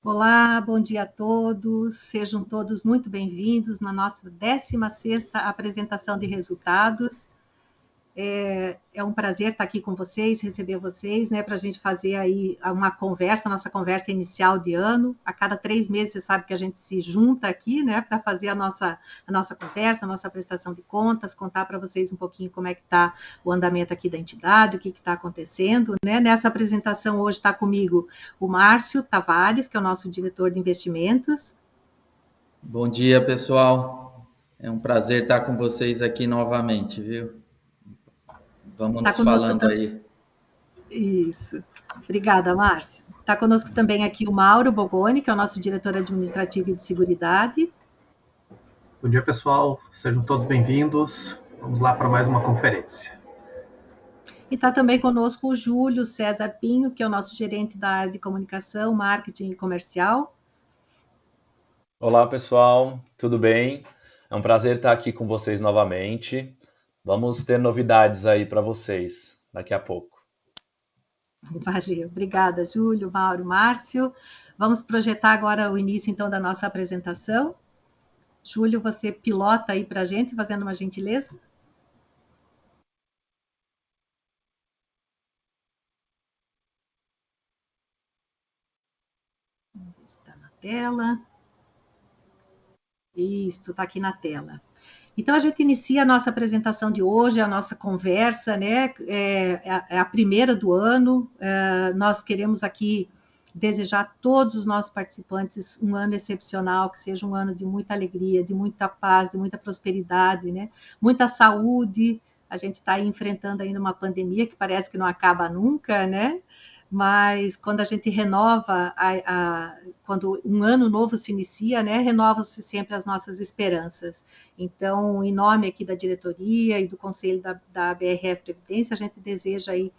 Olá, bom dia a todos. Sejam todos muito bem-vindos na nossa 16ª apresentação de resultados. É um prazer estar aqui com vocês, receber vocês, né, para a gente fazer aí uma conversa, nossa conversa inicial de ano. A cada 3 meses, você sabe que a gente se junta aqui, né, para fazer a nossa conversa, a nossa prestação de contas, contar para vocês um pouquinho como é que está o andamento aqui da entidade, o que está acontecendo, né. Nessa apresentação hoje está comigo o Márcio Tavares, que é o nosso diretor de investimentos. Bom dia, pessoal. É um prazer estar com vocês aqui novamente, viu? Vamos nos falando aí. Isso. Obrigada, Márcio. Está conosco também aqui o Mauro Bogoni, que é o nosso diretor administrativo e de seguridade. Bom dia, pessoal. Sejam todos bem-vindos. Vamos lá para mais uma conferência. E está também conosco o Júlio César Pinho, que é o nosso gerente da área de comunicação, marketing e comercial. Olá, pessoal. Tudo bem? É um prazer estar aqui com vocês novamente. Vamos ter novidades aí para vocês daqui a pouco. Valeu. Obrigada, Júlio, Mauro, Márcio. Vamos projetar agora o início, então, da nossa apresentação. Júlio, você pilota aí para a gente, fazendo uma gentileza? Está na tela. Isso, está aqui na tela. Então, a gente inicia a nossa apresentação de hoje, a nossa conversa, né? É a primeira do ano. Nós queremos aqui desejar a todos os nossos participantes um ano excepcional, que seja um ano de muita alegria, de muita paz, de muita prosperidade, né? Muita saúde. A gente está aí enfrentando ainda uma pandemia que parece que não acaba nunca, né? Mas quando a gente renova, quando um ano novo se inicia, né, renovam-se sempre as nossas esperanças. Então, em nome aqui da diretoria e do Conselho da BRF Previdência, a gente deseja aí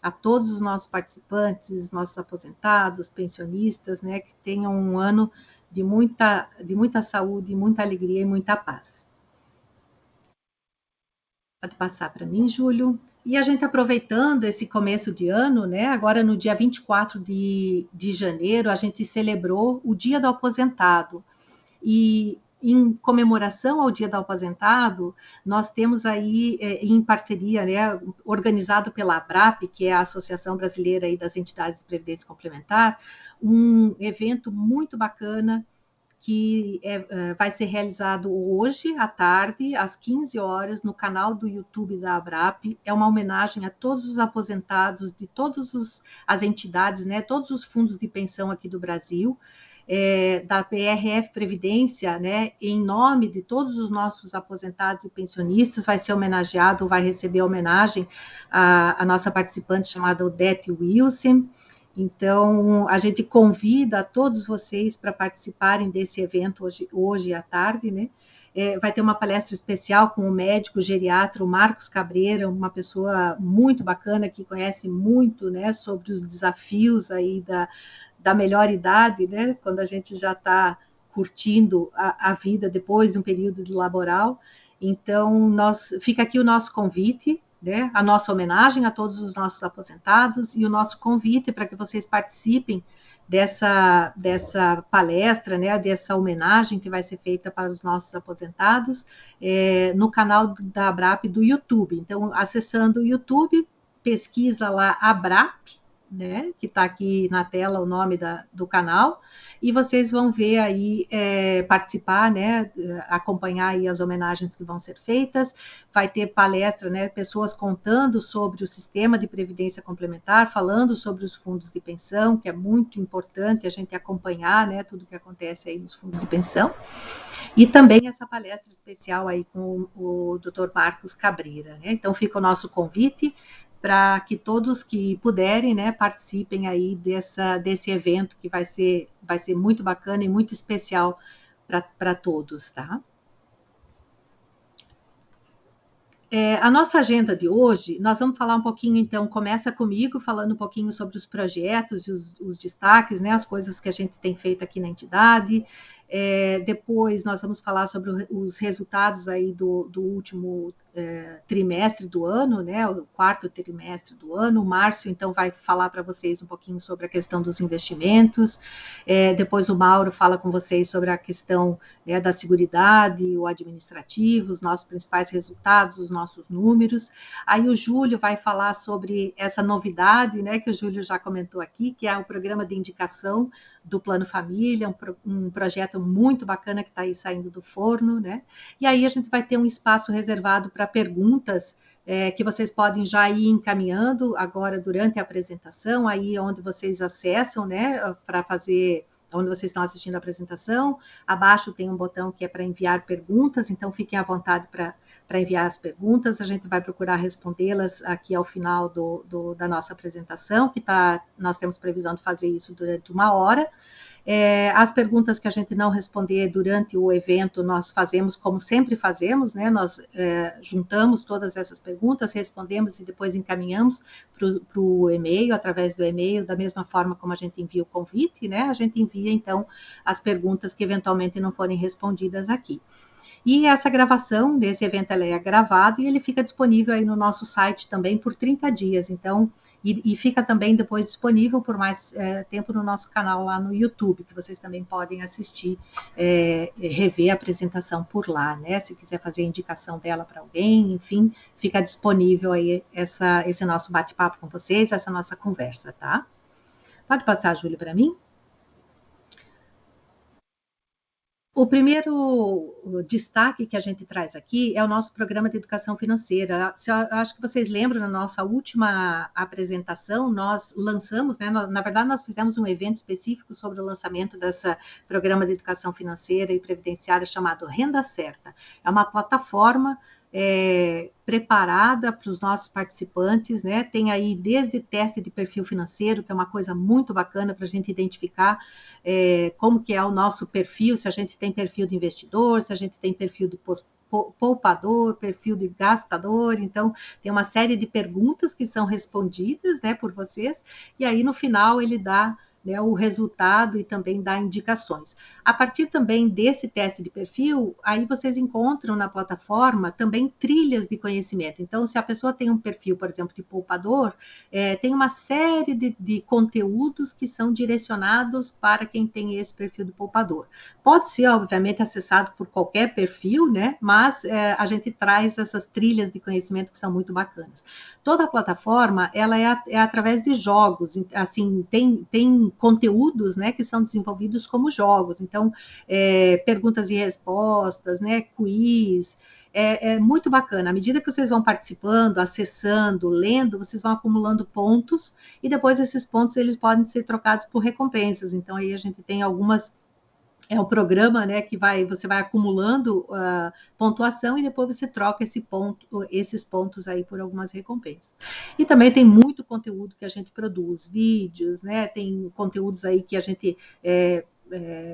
a todos os nossos participantes, nossos aposentados, pensionistas, né, que tenham um ano de muita saúde, muita alegria e muita paz. Pode passar para mim, Júlio. E a gente aproveitando esse começo de ano, né? Agora no dia 24 de janeiro, a gente celebrou o Dia do Aposentado. E em comemoração ao Dia do Aposentado, nós temos aí, em parceria, né, organizado pela ABRAP, que é a Associação Brasileira aí das Entidades de Previdência Complementar, um evento muito bacana, que vai ser realizado hoje à tarde, às 15 horas, no canal do YouTube da ABRAP. É uma homenagem a todos os aposentados de todas as entidades, né, todos os fundos de pensão aqui do Brasil, da BRF Previdência, né, em nome de todos os nossos aposentados e pensionistas, vai ser homenageado, vai receber homenagem a nossa participante chamada Odete Wilson. Então, a gente convida todos vocês para participarem desse evento hoje à tarde, né? Vai ter uma palestra especial com o médico geriatra Marcos Cabreira, uma pessoa muito bacana, que conhece muito, né, sobre os desafios aí da melhor idade, né? Quando a gente já está curtindo a vida depois de um período de laboral. Então, fica aqui o nosso convite, né, a nossa homenagem a todos os nossos aposentados e o nosso convite para que vocês participem dessa palestra, né, dessa homenagem que vai ser feita para os nossos aposentados no canal da ABRAP do YouTube. Então, acessando o YouTube, pesquisa lá ABRAP, né, que está aqui na tela o nome do canal, e vocês vão ver aí, participar, né, acompanhar aí as homenagens que vão ser feitas. Vai ter palestra, né, pessoas contando sobre o sistema de previdência complementar, falando sobre os fundos de pensão, que é muito importante a gente acompanhar, né, tudo que acontece aí nos fundos de pensão. E também essa palestra especial aí com o Dr. Marcos Cabreira, né? Então fica o nosso convite para que todos que puderem, né, participem aí desse evento, que vai ser muito bacana e muito especial para todos, tá? A nossa agenda de hoje, nós vamos falar um pouquinho, então, começa comigo, falando um pouquinho sobre os projetos e os destaques, né, as coisas que a gente tem feito aqui na entidade. Depois nós vamos falar sobre os resultados aí do último trimestre do ano, né, o quarto trimestre do ano. O Márcio, então, vai falar para vocês um pouquinho sobre a questão dos investimentos. Depois o Mauro fala com vocês sobre a questão, né, da seguridade, o administrativo, os nossos principais resultados, os nossos números. Aí o Júlio vai falar sobre essa novidade, né, que o Júlio já comentou aqui, que é o programa de indicação do Plano Família, um projeto muito bacana que está aí saindo do forno, né? E aí a gente vai ter um espaço reservado para perguntas que vocês podem já ir encaminhando agora durante a apresentação, aí onde vocês acessam, né, para fazer, onde vocês estão assistindo a apresentação. Abaixo tem um botão que é para enviar perguntas, então fiquem à vontade para enviar as perguntas. A gente vai procurar respondê-las aqui ao final da nossa apresentação, que nós temos previsão de fazer isso durante 1 hora. As perguntas que a gente não responder durante o evento, nós fazemos como sempre fazemos, né? Nós juntamos todas essas perguntas, respondemos e depois encaminhamos para o e-mail, através do e-mail, da mesma forma como a gente envia o convite, né? A gente envia, então, as perguntas que eventualmente não forem respondidas aqui. E essa gravação desse evento, ela é gravada e ele fica disponível aí no nosso site também por 30 dias, então, e fica também depois disponível por mais tempo no nosso canal lá no YouTube, que vocês também podem assistir, rever a apresentação por lá, né? Se quiser fazer a indicação dela para alguém, enfim, fica disponível aí esse nosso bate-papo com vocês, essa nossa conversa, tá? Pode passar, Júlio, para mim? O primeiro destaque que a gente traz aqui é o nosso programa de educação financeira. Eu acho que vocês lembram, na nossa última apresentação, nós lançamos, né, na verdade, nós fizemos um evento específico sobre o lançamento desse programa de educação financeira e previdenciária chamado Renda Certa. É uma plataforma preparada para os nossos participantes, né? Tem aí desde teste de perfil financeiro, que é uma coisa muito bacana para a gente identificar como que é o nosso perfil, se a gente tem perfil de investidor, se a gente tem perfil de poupador, perfil de gastador. Então, tem uma série de perguntas que são respondidas, né, por vocês, e aí no final ele dá, né, o resultado e também dá indicações. A partir também desse teste de perfil, aí vocês encontram na plataforma também trilhas de conhecimento. Então, se a pessoa tem um perfil, por exemplo, de poupador, tem uma série de conteúdos que são direcionados para quem tem esse perfil de poupador. Pode ser, obviamente, acessado por qualquer perfil, né? Mas a gente traz essas trilhas de conhecimento que são muito bacanas. Toda a plataforma, ela é através de jogos, assim, tem conteúdos, né, que são desenvolvidos como jogos. Então, perguntas e respostas, né, quiz, é muito bacana. À medida que vocês vão participando, acessando, lendo, vocês vão acumulando pontos, e depois esses pontos eles podem ser trocados por recompensas. Então, aí a gente tem algumas... o programa, né, que você vai acumulando pontuação e depois você troca esses pontos aí por algumas recompensas. E também tem muito conteúdo que a gente produz, vídeos, né, tem conteúdos aí que a gente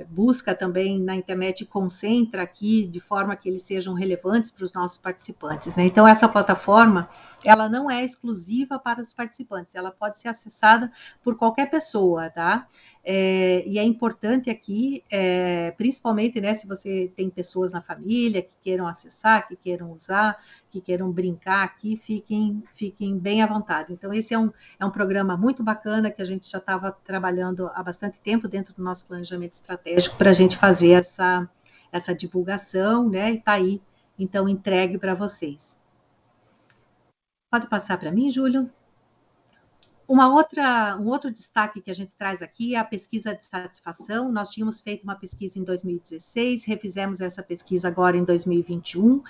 busca também na internet e concentra aqui de forma que eles sejam relevantes para os nossos participantes, né? Então, essa plataforma, ela não é exclusiva para os participantes, ela pode ser acessada por qualquer pessoa, tá? E é importante aqui, principalmente, né, se você tem pessoas na família que queiram acessar, que queiram usar, que queiram brincar aqui, fiquem bem à vontade. Então, esse é um programa muito bacana que a gente já estava trabalhando há bastante tempo dentro do nosso planejamento estratégico para a gente fazer essa divulgação, né, e está aí, então, entregue para vocês. Pode passar para mim, Júlio? Um outro destaque que a gente traz aqui é a pesquisa de satisfação. Nós tínhamos feito uma pesquisa em 2016, refizemos essa pesquisa agora em 2021.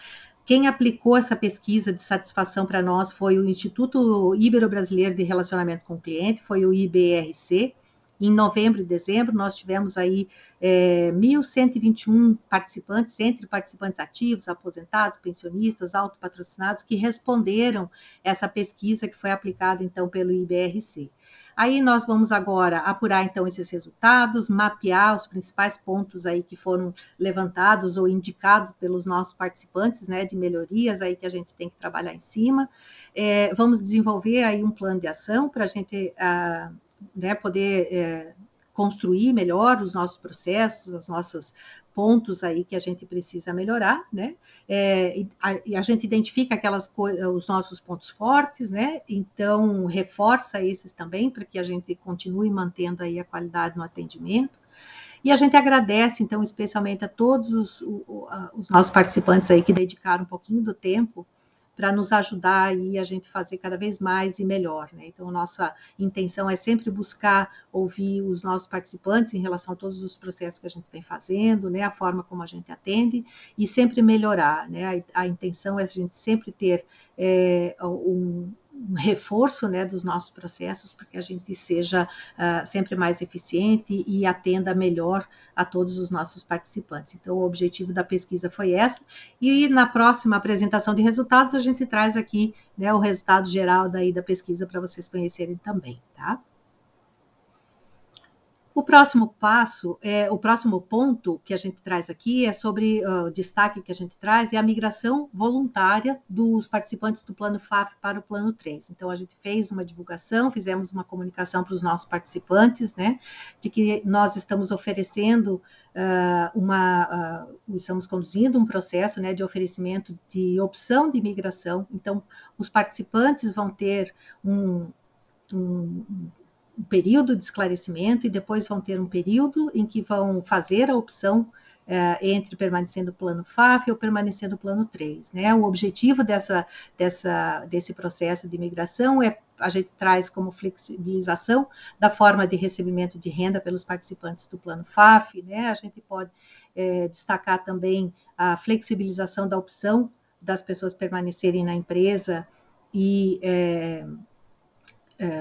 Quem aplicou essa pesquisa de satisfação para nós foi o Instituto Ibero-Brasileiro de Relacionamento com o Cliente, foi o IBRC. Em novembro e dezembro, nós tivemos aí 1.121 participantes, entre participantes ativos, aposentados, pensionistas, autopatrocinados, que responderam essa pesquisa que foi aplicada, então, pelo IBRC. Aí nós vamos agora apurar, então, esses resultados, mapear os principais pontos aí que foram levantados ou indicados pelos nossos participantes, né, de melhorias aí que a gente tem que trabalhar em cima. Vamos desenvolver aí um plano de ação para a gente... né, poder construir melhor os nossos processos, os nossos pontos aí que a gente precisa melhorar, né? E a gente identifica os nossos pontos fortes, né? Então, reforça esses também, para que a gente continue mantendo aí a qualidade no atendimento. E a gente agradece, então, especialmente a todos os nossos participantes aí que dedicaram um pouquinho do tempo para nos ajudar aí a gente fazer cada vez mais e melhor, né? Então, nossa intenção é sempre buscar ouvir os nossos participantes em relação a todos os processos que a gente vem fazendo, né? A forma como a gente atende e sempre melhorar, né? A intenção é a gente sempre ter um reforço, né, dos nossos processos, para que a gente seja sempre mais eficiente e atenda melhor a todos os nossos participantes. Então, o objetivo da pesquisa foi essa, e na próxima apresentação de resultados, a gente traz aqui, né, o resultado geral daí da pesquisa para vocês conhecerem também, tá? O próximo passo, o próximo ponto que a gente traz aqui é sobre o destaque que a gente traz, é a migração voluntária dos participantes do Plano FAF para o Plano 3. Então, a gente fez uma divulgação, fizemos uma comunicação para os nossos participantes, né, de que nós estamos oferecendo estamos conduzindo um processo, né, de oferecimento de opção de migração. Então, os participantes vão ter um período de esclarecimento e depois vão ter um período em que vão fazer a opção entre permanecer no plano FAF ou permanecer no plano 3, né? O objetivo desse processo de migração a gente traz como flexibilização da forma de recebimento de renda pelos participantes do plano FAF, né? A gente pode destacar também a flexibilização da opção das pessoas permanecerem na empresa e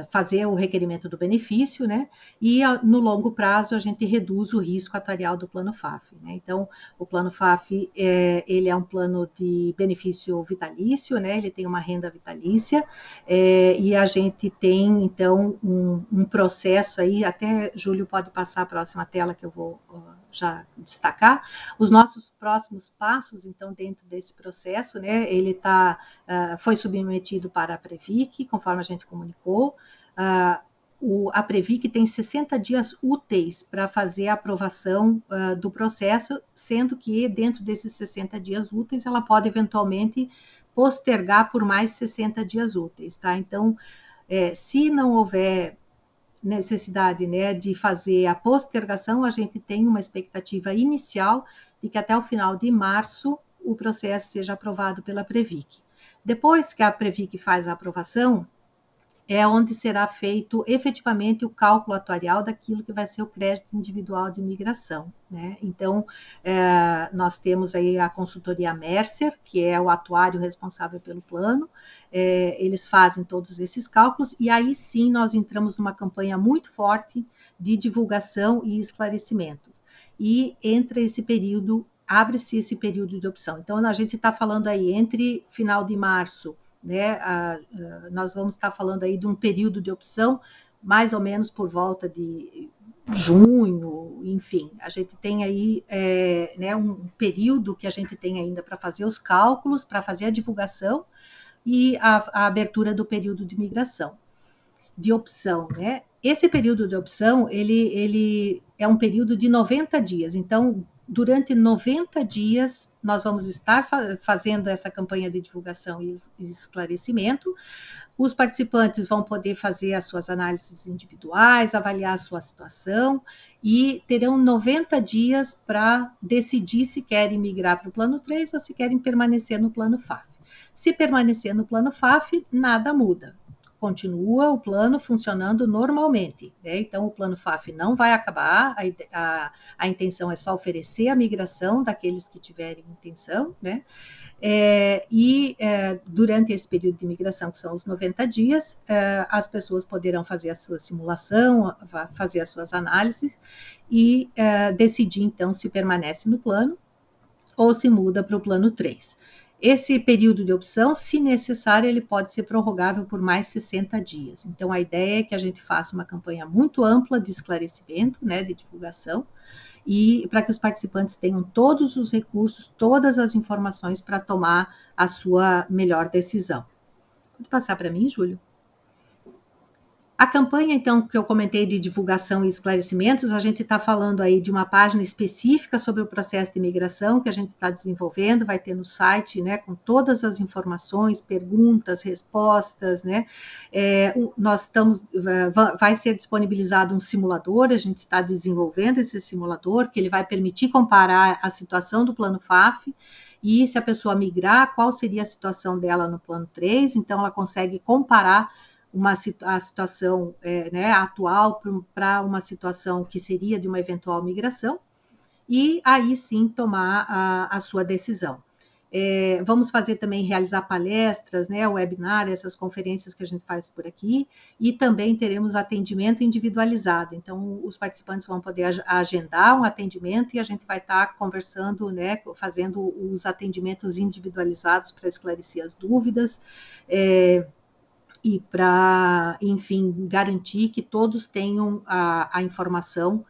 fazer o requerimento do benefício, né? E no longo prazo a gente reduz o risco atuarial do plano FAF, né? Então, o plano FAF ele é um plano de benefício vitalício, né? Ele tem uma renda vitalícia e a gente tem então um processo aí, até Júlio pode passar a próxima tela que eu vou já destacar. Os nossos próximos passos, então, dentro desse processo, né? Ele foi submetido para a Previc, conforme a gente comunicou. A Previc tem 60 dias úteis para fazer a aprovação do processo, sendo que dentro desses 60 dias úteis ela pode eventualmente postergar por mais 60 dias úteis, tá? Então, se não houver necessidade, né, de fazer a postergação, a gente tem uma expectativa inicial de que até o final de março o processo seja aprovado pela Previc. Depois que a Previc faz a aprovação, é onde será feito efetivamente o cálculo atuarial daquilo que vai ser o crédito individual de imigração, né? Então, nós temos aí a consultoria Mercer, que é o atuário responsável pelo plano, eles fazem todos esses cálculos, e aí sim nós entramos numa campanha muito forte de divulgação e esclarecimentos. E entre esse período, abre-se esse período de opção. Então, a gente está falando aí entre final de março, né, nós vamos estar falando aí de um período de opção, mais ou menos por volta de junho, enfim, a gente tem aí né, um período que a gente tem ainda para fazer os cálculos, para fazer a divulgação e a abertura do período de migração, de opção, né? Esse período de opção, ele é um período de 90 dias, então, durante 90 dias, nós vamos estar fazendo essa campanha de divulgação e esclarecimento. Os participantes vão poder fazer as suas análises individuais, avaliar a sua situação e terão 90 dias para decidir se querem migrar para o plano 3 ou se querem permanecer no plano FAF. Se permanecer no plano FAF, nada muda. Continua o plano funcionando normalmente, né? Então, o plano FAF não vai acabar, a intenção é só oferecer a migração daqueles que tiverem intenção, né? Durante esse período de migração, que são os 90 dias, as pessoas poderão fazer a sua simulação, fazer as suas análises e decidir, então, se permanece no plano ou se muda para o plano 3. Esse período de opção, se necessário, ele pode ser prorrogável por mais 60 dias. Então, a ideia é que a gente faça uma campanha muito ampla de esclarecimento, né, de divulgação, e para que os participantes tenham todos os recursos, todas as informações para tomar a sua melhor decisão. Pode passar para mim, Júlio? A campanha, então, que eu comentei de divulgação e esclarecimentos, a gente está falando aí de uma página específica sobre o processo de imigração que a gente está desenvolvendo, vai ter no site, né, com todas as informações, perguntas, respostas, né, nós estamos, vai ser disponibilizado um simulador, a gente está desenvolvendo esse simulador, que ele vai permitir comparar a situação do plano FAF, e se a pessoa migrar, qual seria a situação dela no plano 3, então ela consegue comparar a situação né, atual para uma situação que seria de uma eventual migração, e aí sim tomar a sua decisão. Vamos fazer também, realizar palestras, né, webinar, essas conferências que a gente faz por aqui, e também teremos atendimento individualizado, então os participantes vão poder agendar um atendimento e a gente vai estar conversando, né, fazendo os atendimentos individualizados para esclarecer as dúvidas, e para, enfim, garantir que todos tenham a informação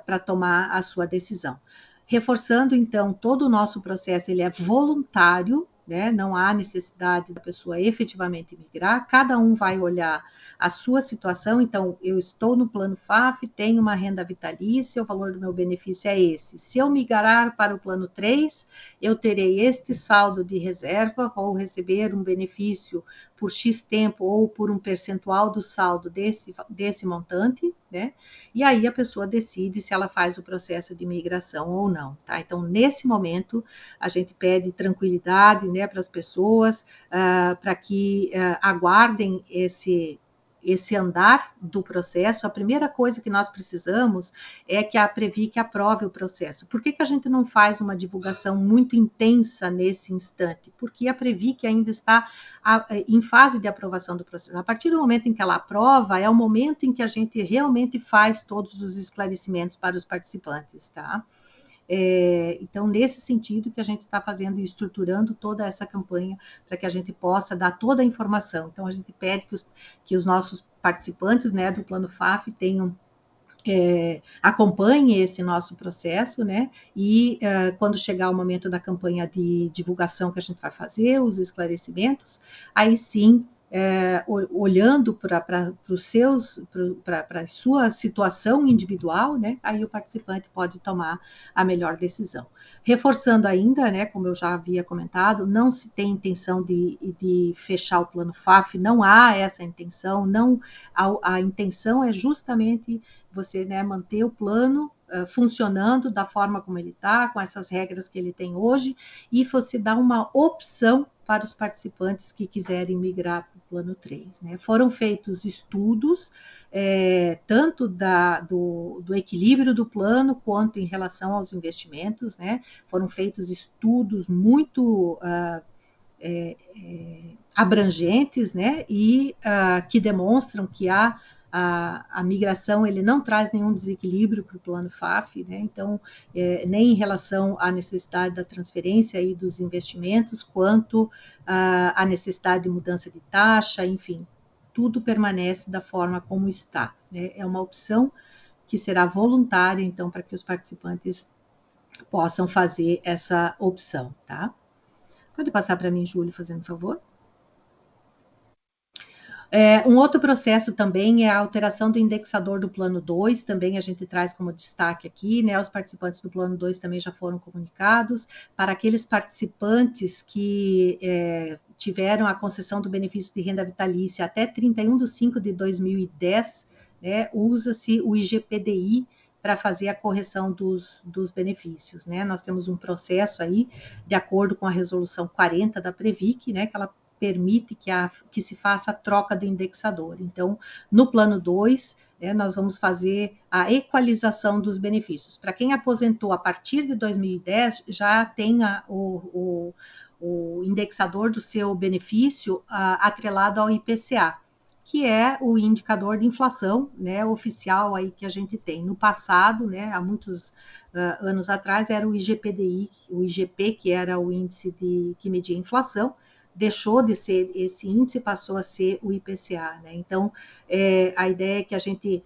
para tomar a sua decisão. Reforçando, então, todo o nosso processo, ele é voluntário, né? Não há necessidade da pessoa efetivamente migrar, cada um vai olhar a sua situação, então, eu estou no plano FAF, tenho uma renda vitalícia, o valor do meu benefício é esse. Se eu migrar para o plano 3, eu terei este saldo de reserva, vou receber um benefício por X tempo ou por um percentual do saldo desse montante, né? E aí a pessoa decide se ela faz o processo de migração ou não, tá? Então, nesse momento, a gente pede tranquilidade, né, para as pessoas, para que aguardem esse andar do processo. A primeira coisa que nós precisamos é que a Previc aprove o processo. Por que a gente não faz uma divulgação muito intensa nesse instante? Porque a Previc ainda está em fase de aprovação do processo. A partir do momento em que ela aprova, é o momento em que a gente realmente faz todos os esclarecimentos para os participantes, tá? Então, nesse sentido que a gente está fazendo e estruturando toda essa campanha para que a gente possa dar toda a informação. Então, a gente pede que os nossos participantes, né, do Plano FAF tenham acompanhe esse nosso processo, né, e quando chegar o momento da campanha de divulgação que a gente vai fazer, os esclarecimentos, aí sim, olhando para a sua situação individual, né, aí o participante pode tomar a melhor decisão. Reforçando ainda, né, como eu já havia comentado, não se tem intenção de fechar o plano FAF, não há essa intenção, a intenção é justamente você, né, manter o plano funcionando da forma como ele está, com essas regras que ele tem hoje, e você dá uma opção para os participantes que quiserem migrar para o plano 3. Né? Foram feitos estudos, tanto do equilíbrio do plano, quanto em relação aos investimentos, né? Foram feitos estudos muito abrangentes, né? E que demonstram que a migração ele não traz nenhum desequilíbrio para o plano FAF, né? Então, nem em relação à necessidade da transferência e dos investimentos, quanto à necessidade de mudança de taxa, enfim, tudo permanece da forma como está, né? É uma opção que será voluntária, então, para que os participantes possam fazer essa opção, tá? Pode passar para mim, Júlio, fazendo um favor? Um outro processo também é a alteração do indexador do plano 2, também a gente traz como destaque aqui, né? Os participantes do plano 2 também já foram comunicados. Para aqueles participantes que tiveram a concessão do benefício de renda vitalícia até 31/5/2010, né, usa-se o IGPDI para fazer a correção dos benefícios, né? Nós temos um processo aí, de acordo com a resolução 40 da Previc, né, que ela permite que se faça a troca do indexador. Então, no plano 2, nós vamos fazer a equalização dos benefícios. Para quem aposentou a partir de 2010, já tem o indexador do seu benefício atrelado ao IPCA, que é o indicador de inflação, né, oficial aí que a gente tem. No passado, né, há muitos anos atrás, era o IGPDI, o IGP, que era o índice que media a inflação, deixou de ser esse índice, passou a ser o IPCA, né? Então, a ideia é que a gente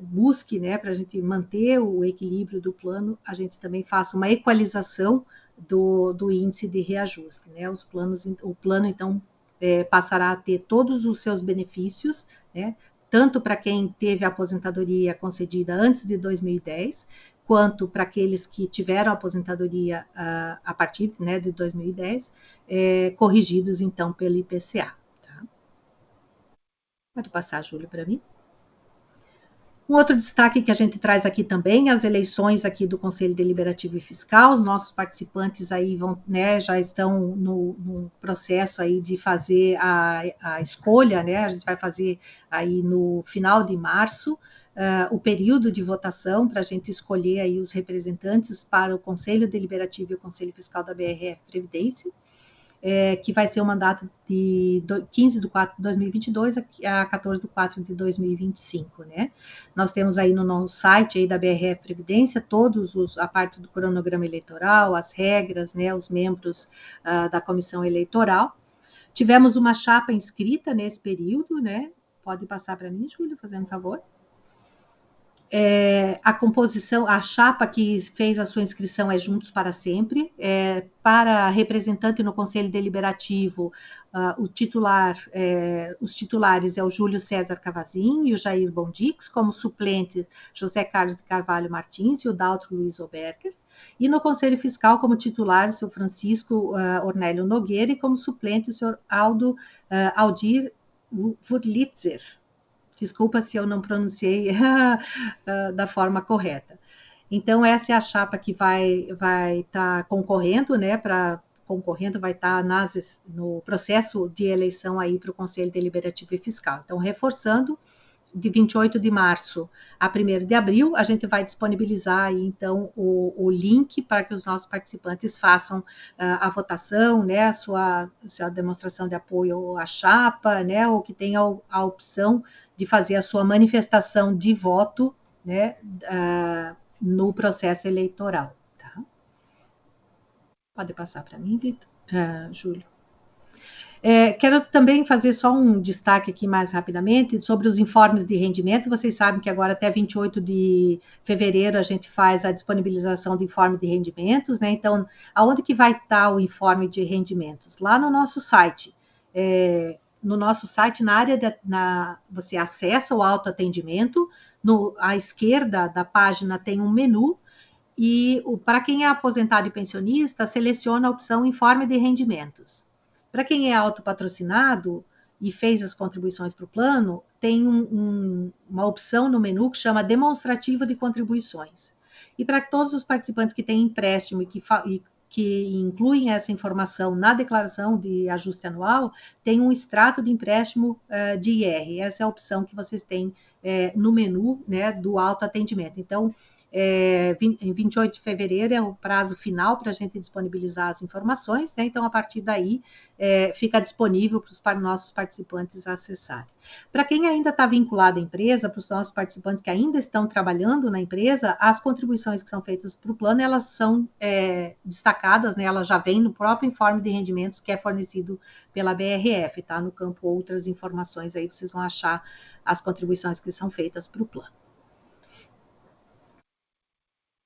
busque, né, para a gente manter o equilíbrio do plano, a gente também faça uma equalização do índice de reajuste, né? O plano, então, passará a ter todos os seus benefícios, né, tanto para quem teve a aposentadoria concedida antes de 2010, quanto para aqueles que tiveram aposentadoria a partir, né, de 2010, corrigidos, então, pelo IPCA. Tá? Pode passar, Júlio, para mim. Um outro destaque que a gente traz aqui também, as eleições aqui do Conselho Deliberativo e Fiscal, os nossos participantes aí vão, né, já estão no processo aí de fazer a escolha, né, a gente vai fazer aí no final de março, o período de votação para a gente escolher aí os representantes para o Conselho Deliberativo e o Conselho Fiscal da BRF Previdência, que vai ser o mandato de 15 de 4 de 2022 a 14 de 4 de 2025, né? Nós temos aí no nosso site aí da BRF Previdência a parte do cronograma eleitoral, as regras, né, os membros da comissão eleitoral. Tivemos uma chapa inscrita nesse período, né? Pode passar para mim, Júlio, fazendo favor. A composição, a chapa que fez a sua inscrição é Juntos para Sempre. Para representante no Conselho Deliberativo, os titulares é o Júlio César Cavazin e o Jair Bondix, como suplente José Carlos de Carvalho Martins e o Daltro Luiz Oberger. E no Conselho Fiscal, como titular, o senhor Francisco Ornélio Nogueira, e como suplente, o senhor Aldir Wurlitzer. Desculpa se eu não pronunciei da forma correta. Então, essa é a chapa que vai estar concorrendo, né, vai estar no processo de eleição aí para o Conselho Deliberativo e Fiscal. Então, reforçando, de 28 de março a 1º de abril, a gente vai disponibilizar aí, então, o link para que os nossos participantes façam a votação, né, a sua demonstração de apoio à chapa, né, ou que tenha a opção de fazer a sua manifestação de voto, né, no processo eleitoral. Tá? Pode passar para mim, Vitor? Júlio. Quero também fazer só um destaque aqui mais rapidamente sobre os informes de rendimento. Vocês sabem que agora até 28 de fevereiro a gente faz a disponibilização de informe de rendimentos, né? Então, aonde que vai estar o informe de rendimentos? Lá no nosso site. No nosso site, você acessa o autoatendimento, à esquerda da página tem um menu, e para quem é aposentado e pensionista, seleciona a opção Informe de Rendimentos. Para quem é autopatrocinado e fez as contribuições para o plano, tem uma opção no menu que chama Demonstrativo de Contribuições. E para todos os participantes que têm empréstimo e que incluem essa informação na declaração de ajuste anual, tem um extrato de empréstimo de IR. Essa é a opção que vocês têm no menu, né, do autoatendimento. Então, em 28 de fevereiro é o prazo final para a gente disponibilizar as informações, né? Então, a partir daí, fica disponível para os nossos participantes acessarem. Para quem ainda está vinculado à empresa, para os nossos participantes que ainda estão trabalhando na empresa, as contribuições que são feitas para o plano, elas são destacadas, né? Elas já vêm no próprio informe de rendimentos que é fornecido pela BRF, tá? No campo Outras Informações, aí vocês vão achar as contribuições que são feitas para o plano.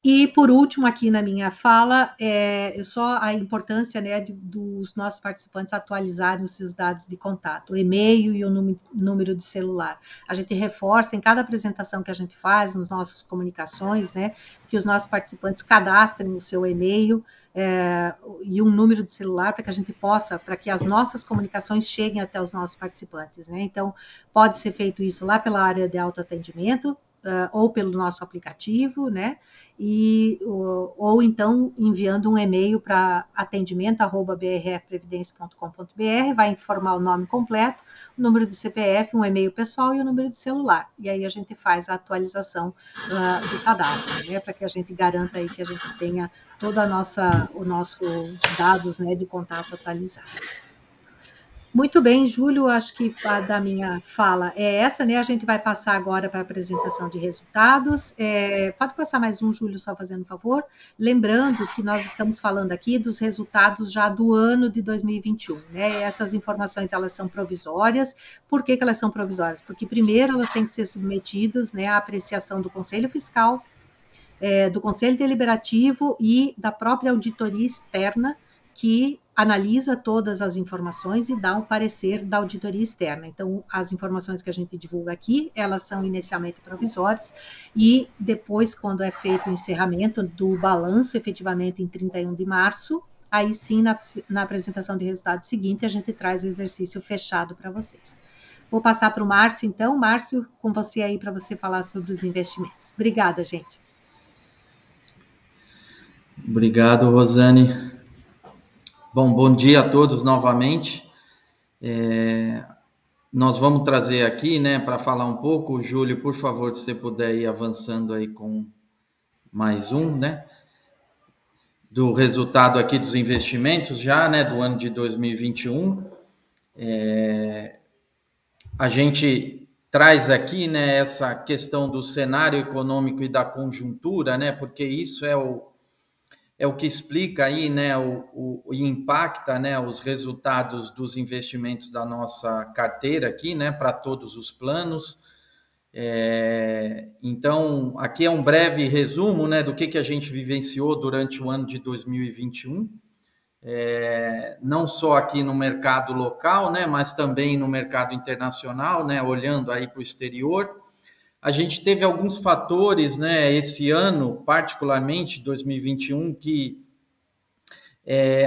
E, por último, aqui na minha fala, só a importância, né, dos nossos participantes atualizarem os seus dados de contato, o e-mail e o número de celular. A gente reforça em cada apresentação que a gente faz, nas nossas comunicações, né, que os nossos participantes cadastrem o seu e-mail e um número de celular para que as nossas comunicações cheguem até os nossos participantes, né? Então, pode ser feito isso lá pela área de autoatendimento, ou pelo nosso aplicativo, né? Ou então enviando um e-mail para atendimento@brfprevidência.com.br, vai informar o nome completo, o número de CPF, um e-mail pessoal e o número de celular. E aí a gente faz a atualização do cadastro, né? Para que a gente garanta aí que a gente tenha toda os nossos dados, né, de contato atualizados. Muito bem, Júlio, acho que a da minha fala é essa, né? A gente vai passar agora para a apresentação de resultados. Pode passar mais um, Júlio, só fazendo um favor. Lembrando que nós estamos falando aqui dos resultados já do ano de 2021, né? Essas informações, elas são provisórias. Por que elas são provisórias? Porque, primeiro, elas têm que ser submetidas, né, à apreciação do Conselho Fiscal, do Conselho Deliberativo e da própria auditoria externa, que analisa todas as informações e dá um parecer da auditoria externa. Então, as informações que a gente divulga aqui, elas são inicialmente provisórias e depois, quando é feito o encerramento do balanço, efetivamente em 31 de março, aí sim, na apresentação de resultado seguinte, a gente traz o exercício fechado para vocês. Vou passar para o Márcio, então. Márcio, com você aí para você falar sobre os investimentos. Obrigada, gente. Obrigado, Rosane. Bom dia a todos novamente. Nós vamos trazer aqui, né, para falar um pouco, Júlio, por favor, se você puder ir avançando aí com mais um, né, do resultado aqui dos investimentos já, né, do ano de 2021. A gente traz aqui, né, essa questão do cenário econômico e da conjuntura, né, porque isso é o que explica aí, né, e impacta, né, os resultados dos investimentos da nossa carteira aqui, né, para todos os planos. Então, aqui é um breve resumo, né, do que a gente vivenciou durante o ano de 2021, não só aqui no mercado local, né, mas também no mercado internacional, né, olhando aí para o exterior. A gente teve alguns fatores, né, esse ano, particularmente 2021, que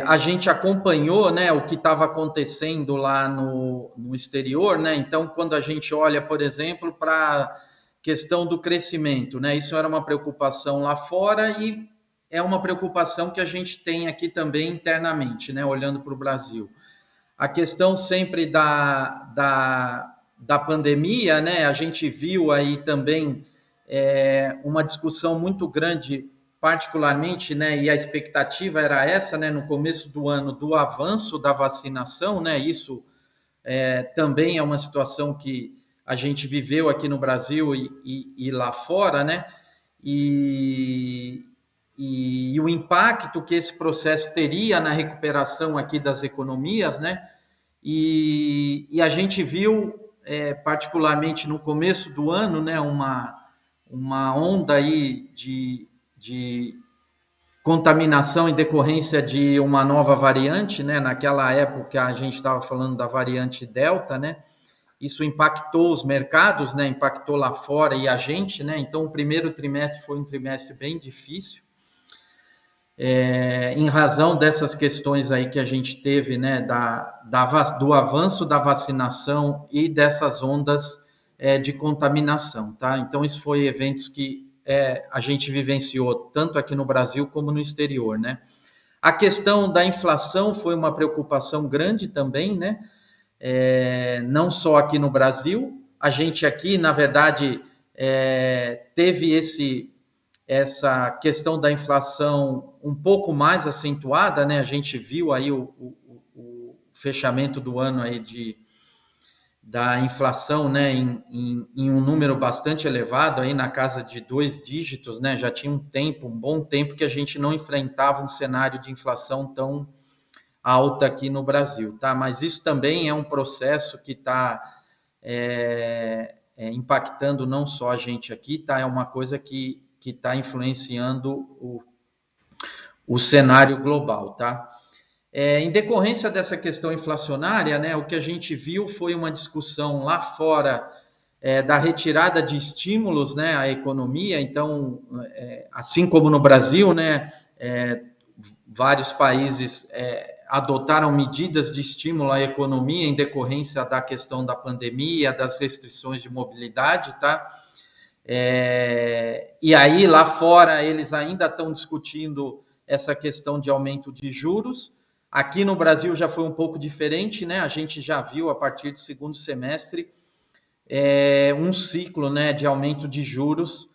a gente acompanhou, né, o que estava acontecendo lá no exterior, né? Então, quando a gente olha, por exemplo, para a questão do crescimento, né, isso era uma preocupação lá fora e é uma preocupação que a gente tem aqui também internamente, né, olhando para o Brasil. A questão sempre da pandemia, né? A gente viu aí também uma discussão muito grande, particularmente, né? E a expectativa era essa, né? No começo do ano, do avanço da vacinação, né? Isso também é uma situação que a gente viveu aqui no Brasil e lá fora, né? E o impacto que esse processo teria na recuperação aqui das economias, né? E a gente viu, particularmente no começo do ano, né, uma onda aí de contaminação em decorrência de uma nova variante, né? Naquela época a gente estava falando da variante Delta, né? Isso impactou os mercados, né? Impactou lá fora e a gente, né? Então o primeiro trimestre foi um trimestre bem difícil. Em razão dessas questões aí que a gente teve, né, do avanço da vacinação e dessas ondas de contaminação, tá? Então, isso foi eventos que a gente vivenciou tanto aqui no Brasil como no exterior, né? A questão da inflação foi uma preocupação grande também, né? Não só aqui no Brasil, a gente aqui, na verdade, teve essa questão da inflação um pouco mais acentuada, né? A gente viu aí o fechamento do ano aí da inflação, né? Em um número bastante elevado, aí na casa de 2 dígitos, né? Já tinha um bom tempo que a gente não enfrentava um cenário de inflação tão alta aqui no Brasil, tá? Mas isso também é um processo que está impactando não só a gente aqui, tá? É uma coisa que está influenciando o cenário global, tá? Em decorrência dessa questão inflacionária, né, o que a gente viu foi uma discussão lá fora da retirada de estímulos, né, à economia. Então, assim como no Brasil, né, vários países adotaram medidas de estímulo à economia em decorrência da questão da pandemia, das restrições de mobilidade, tá? E aí, lá fora, eles ainda estão discutindo essa questão de aumento de juros. Aqui no Brasil já foi um pouco diferente, né? A gente já viu, a partir do segundo semestre, um ciclo, né, de aumento de juros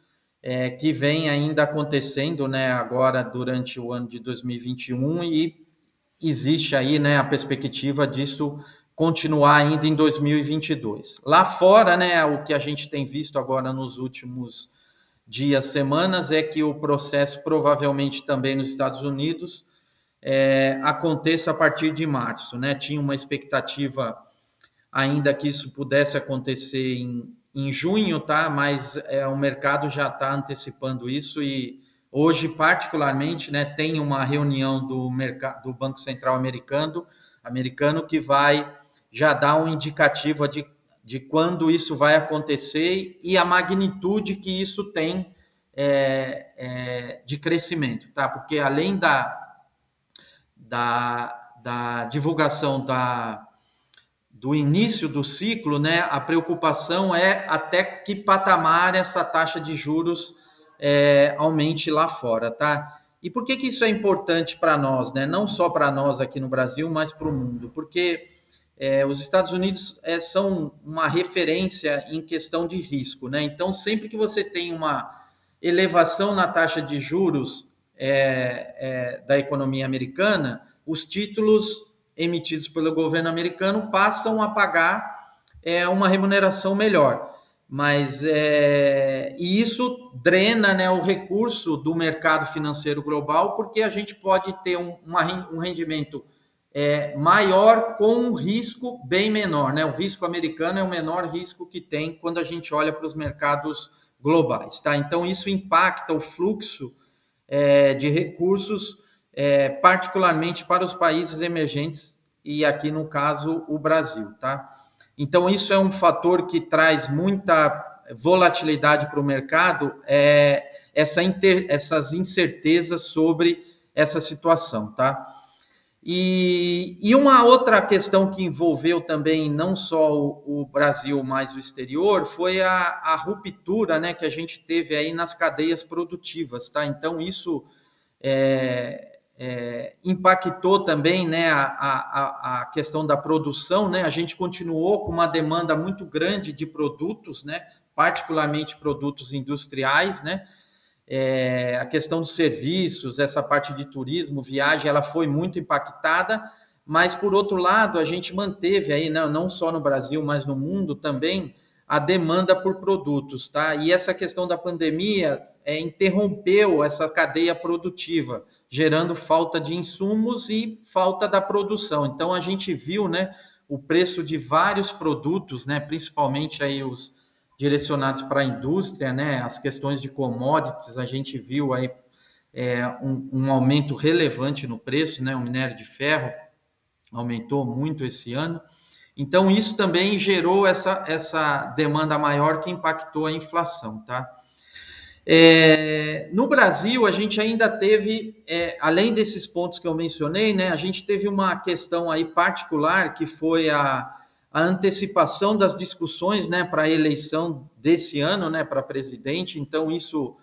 que vem ainda acontecendo, né, agora durante o ano de 2021 e existe aí, né, a perspectiva disso continuar ainda em 2022. Lá fora, né, o que a gente tem visto agora nos últimos dias, semanas, é que o processo provavelmente também nos Estados Unidos aconteça a partir de março, né? Tinha uma expectativa ainda que isso pudesse acontecer em junho, tá? Mas o mercado já está antecipando isso hoje, particularmente, né, tem uma reunião do Banco Central americano que vai já dar um indicativo de quando isso vai acontecer e a magnitude que isso tem de crescimento, tá? Porque além da divulgação do início do ciclo, né, a preocupação é até que patamar essa taxa de juros aumente lá fora, tá? E por que isso é importante para nós, né? Não só para nós aqui no Brasil, mas para o mundo, porque os Estados Unidos são uma referência em questão de risco, né? Então, sempre que você tem uma elevação na taxa de juros da economia americana, os títulos emitidos pelo governo americano passam a pagar uma remuneração melhor. Mas e isso drena, né, o recurso do mercado financeiro global, porque a gente pode ter um rendimento maior com um risco bem menor, né? O risco americano é o menor risco que tem quando a gente olha para os mercados globais, tá? Então isso impacta o fluxo de recursos, particularmente para os países emergentes e aqui no caso o Brasil, tá? Então isso é um fator que traz muita volatilidade para o mercado, essas incertezas sobre essa situação, tá? E uma outra questão que envolveu também não só o Brasil, mas o exterior, foi a ruptura, né, que a gente teve aí nas cadeias produtivas, tá? Então, isso impactou também, né, a questão da produção, né? A gente continuou com uma demanda muito grande de produtos, né, particularmente produtos industriais, né? A questão dos serviços, essa parte de turismo, viagem, ela foi muito impactada, mas, por outro lado, a gente manteve aí, não só no Brasil, mas no mundo também, a demanda por produtos, tá? E essa questão da pandemia interrompeu essa cadeia produtiva, gerando falta de insumos e falta da produção. Então, a gente viu, né, o preço de vários produtos, né, principalmente aí os direcionados para a indústria, né, as questões de commodities, a gente viu aí um aumento relevante no preço, né, o minério de ferro aumentou muito esse ano. Então, isso também gerou essa demanda maior que impactou a inflação, tá? No Brasil, a gente ainda teve, além desses pontos que eu mencionei, né, a gente teve uma questão aí particular, que foi a antecipação das discussões, né, para a eleição desse ano, né, para presidente. Então, isso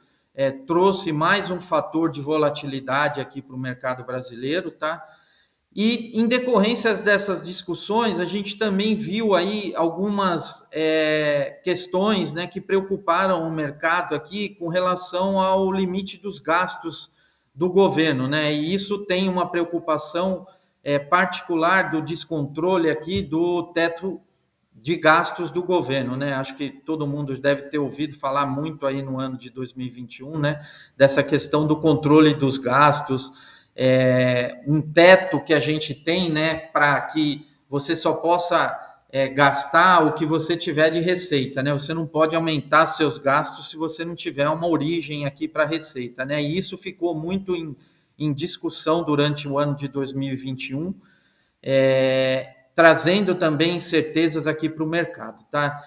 trouxe mais um fator de volatilidade aqui para o mercado brasileiro, tá? E, em decorrência dessas discussões, a gente também viu aí algumas questões, né, que preocuparam o mercado aqui com relação ao limite dos gastos do governo, né? E isso tem uma preocupação particular do descontrole aqui do teto de gastos do governo, né? Acho que todo mundo deve ter ouvido falar muito aí no ano de 2021, né? Dessa questão do controle dos gastos, um teto que a gente tem, né? Para que você só possa gastar o que você tiver de receita, né? Você não pode aumentar seus gastos se você não tiver uma origem aqui para receita, né? E isso ficou muito em discussão durante o ano de 2021, trazendo também incertezas aqui para o mercado, tá?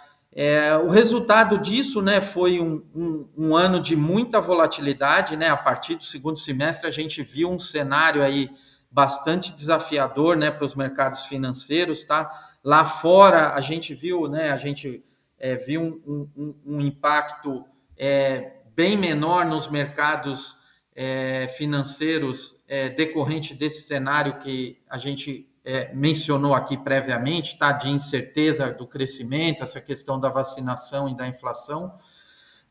O resultado disso, né, foi um ano de muita volatilidade, né? A partir do segundo semestre a gente viu um cenário aí bastante desafiador, né, para os mercados financeiros, tá? Lá fora a gente viu, né, viu um impacto bem menor nos mercados financeiros decorrente desse cenário que a gente mencionou aqui previamente, tá? De incerteza do crescimento, essa questão da vacinação e da inflação.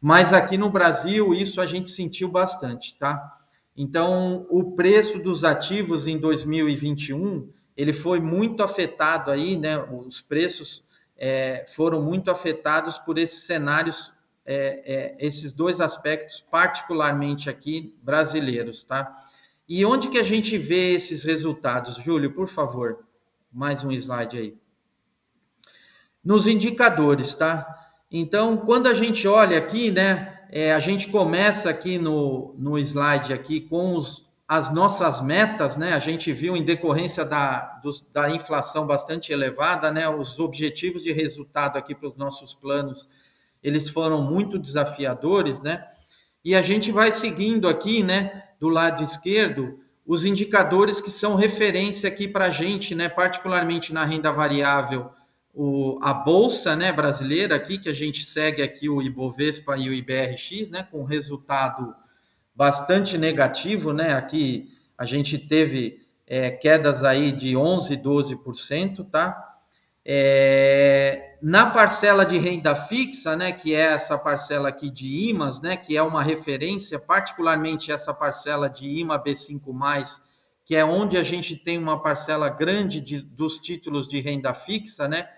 Mas aqui no Brasil, isso a gente sentiu bastante, tá? Então, o preço dos ativos em 2021, ele foi muito afetado aí, né? Os preços foram muito afetados por esses cenários, esses dois aspectos, particularmente aqui brasileiros, tá? E onde que a gente vê esses resultados? Júlio, por favor, mais um slide aí. Nos indicadores, tá? Então, quando a gente olha aqui, né, A gente começa aqui no slide aqui com as nossas metas, né? A gente viu em decorrência da inflação bastante elevada, né? Os objetivos de resultado aqui para os nossos planos, eles foram muito desafiadores, né? E a gente vai seguindo aqui, né? Do lado esquerdo, os indicadores que são referência aqui para a gente, né? Particularmente na renda variável, a bolsa, né, brasileira aqui, que a gente segue aqui o Ibovespa e o IBRX, né, com resultado bastante negativo, né? Aqui a gente teve quedas aí de 11%, 12%, tá? Na parcela de renda fixa, né, que é essa parcela aqui de IMAs, né, que é uma referência, particularmente essa parcela de IMA B5+, que é onde a gente tem uma parcela grande dos títulos de renda fixa, né?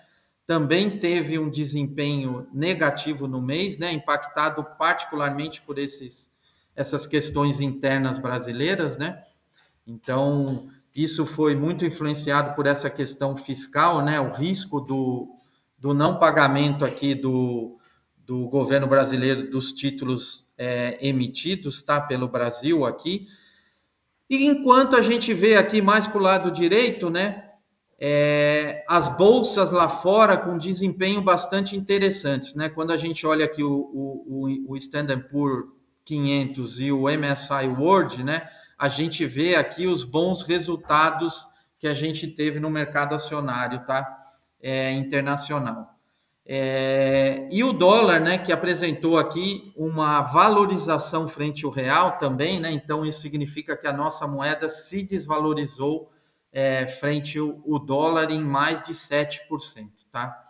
Também teve um desempenho negativo no mês, né, impactado particularmente por essas questões internas brasileiras, né? Então, isso foi muito influenciado por essa questão fiscal, né? O risco do não pagamento aqui do governo brasileiro dos títulos emitidos, tá? Pelo Brasil aqui. E enquanto a gente vê aqui mais para o lado direito, né? As bolsas lá fora com desempenho bastante interessantes, né? Quando a gente olha aqui o Standard Poor's 500 e o MSCI World, né? A gente vê aqui os bons resultados que a gente teve no mercado acionário, tá? Internacional. E o dólar, né? Que apresentou aqui uma valorização frente ao real também, né? Então isso significa que a nossa moeda se desvalorizou frente ao dólar em mais de 7%, tá?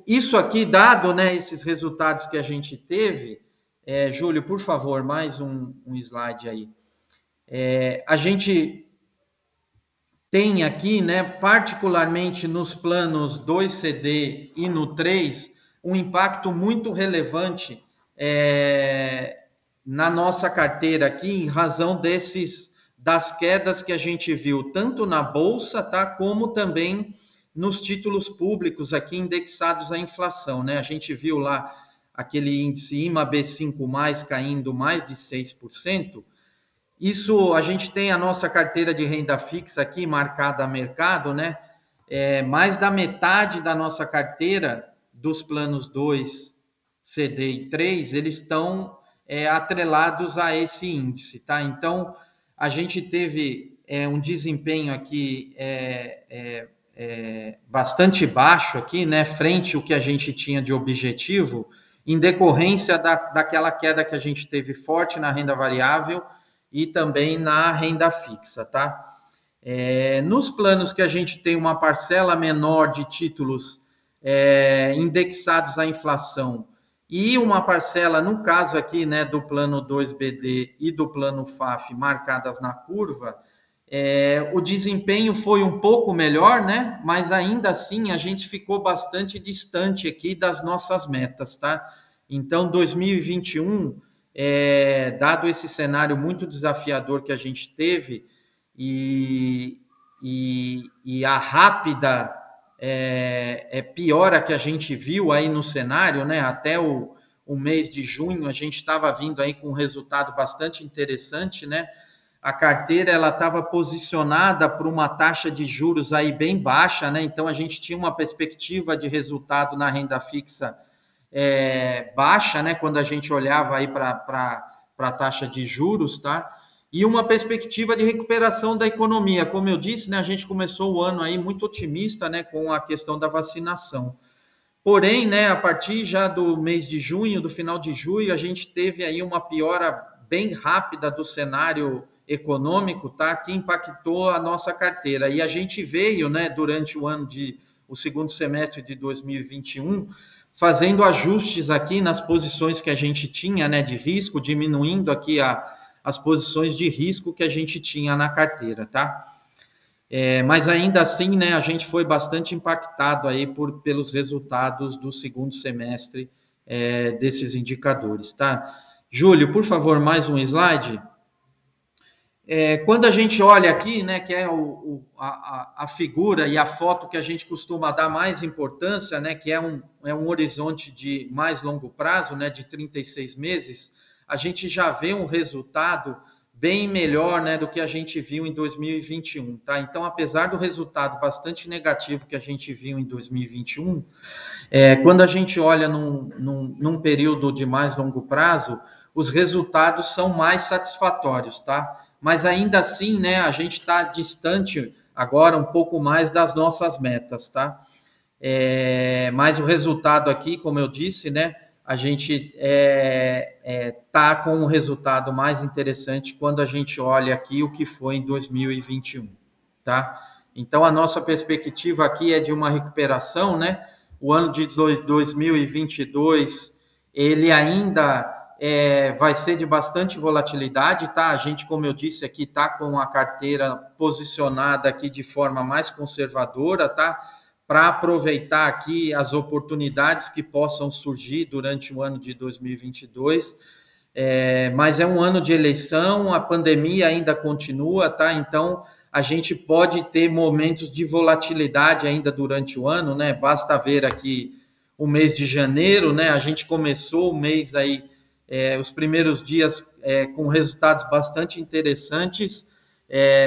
Isso aqui, dado, né, esses resultados que a gente teve, Júlio, por favor, mais um slide aí. A gente tem aqui, né, particularmente nos planos 2CD e no 3, um impacto muito relevante na nossa carteira aqui, em razão das quedas que a gente viu, tanto na Bolsa, tá, como também nos títulos públicos aqui indexados à inflação, né? A gente viu lá aquele índice IMA B5+, caindo mais de 6%. Isso, a gente tem a nossa carteira de renda fixa aqui, marcada a mercado, né? Mais da metade da nossa carteira, dos planos 2, CD e 3, eles estão atrelados a esse índice, tá? Então, a gente teve um desempenho aqui bastante baixo aqui, né, frente ao que a gente tinha de objetivo, em decorrência daquela queda que a gente teve forte na renda variável e também na renda fixa, tá? Nos planos que a gente tem uma parcela menor de títulos indexados à inflação e uma parcela, no caso aqui, né, do plano 2BD e do plano FAF marcadas na curva, o desempenho foi um pouco melhor, né? Mas ainda assim a gente ficou bastante distante aqui das nossas metas, tá? Então, 2021, dado esse cenário muito desafiador que a gente teve e a rápida piora que a gente viu aí no cenário, né? Até o mês de junho, a gente estava vindo aí com um resultado bastante interessante, né? A carteira ela estava posicionada para uma taxa de juros aí bem baixa, né? Então a gente tinha uma perspectiva de resultado na renda fixa baixa, né? Quando a gente olhava aí para a taxa de juros, tá? E uma perspectiva de recuperação da economia. Como eu disse, né? A gente começou o ano aí muito otimista, né? Com a questão da vacinação. Porém, né? A partir já do mês de junho, do final de julho, a gente teve aí uma piora bem rápida do cenário econômico, tá? Que impactou a nossa carteira. E a gente veio, né, durante o segundo semestre de 2021, fazendo ajustes aqui nas posições que a gente tinha, né, de risco, diminuindo aqui as posições de risco que a gente tinha na carteira, tá? Mas ainda assim, né, a gente foi bastante impactado aí pelos resultados do segundo semestre desses indicadores, tá? Júlio, por favor, mais um slide. Quando a gente olha aqui, né, que é a figura e a foto que a gente costuma dar mais importância, né, que é um horizonte de mais longo prazo, né, de 36 meses, a gente já vê um resultado bem melhor, né, do que a gente viu em 2021, tá? Então, apesar do resultado bastante negativo que a gente viu em 2021, quando a gente olha num período de mais longo prazo, os resultados são mais satisfatórios, tá? Mas ainda assim, né, a gente está distante agora um pouco mais das nossas metas, tá? Mas o resultado aqui, como eu disse, né, a gente tá com um resultado mais interessante quando a gente olha aqui o que foi em 2021, tá? Então, a nossa perspectiva aqui é de uma recuperação, né? O ano de 2022, ele ainda vai ser de bastante volatilidade, tá? A gente, como eu disse aqui, tá com a carteira posicionada aqui de forma mais conservadora, tá? Para aproveitar aqui as oportunidades que possam surgir durante o ano de 2022. Mas é um ano de eleição, a pandemia ainda continua, tá? Então, a gente pode ter momentos de volatilidade ainda durante o ano, né? Basta ver aqui o mês de janeiro, né? A gente começou o mês aí, os primeiros dias com resultados bastante interessantes,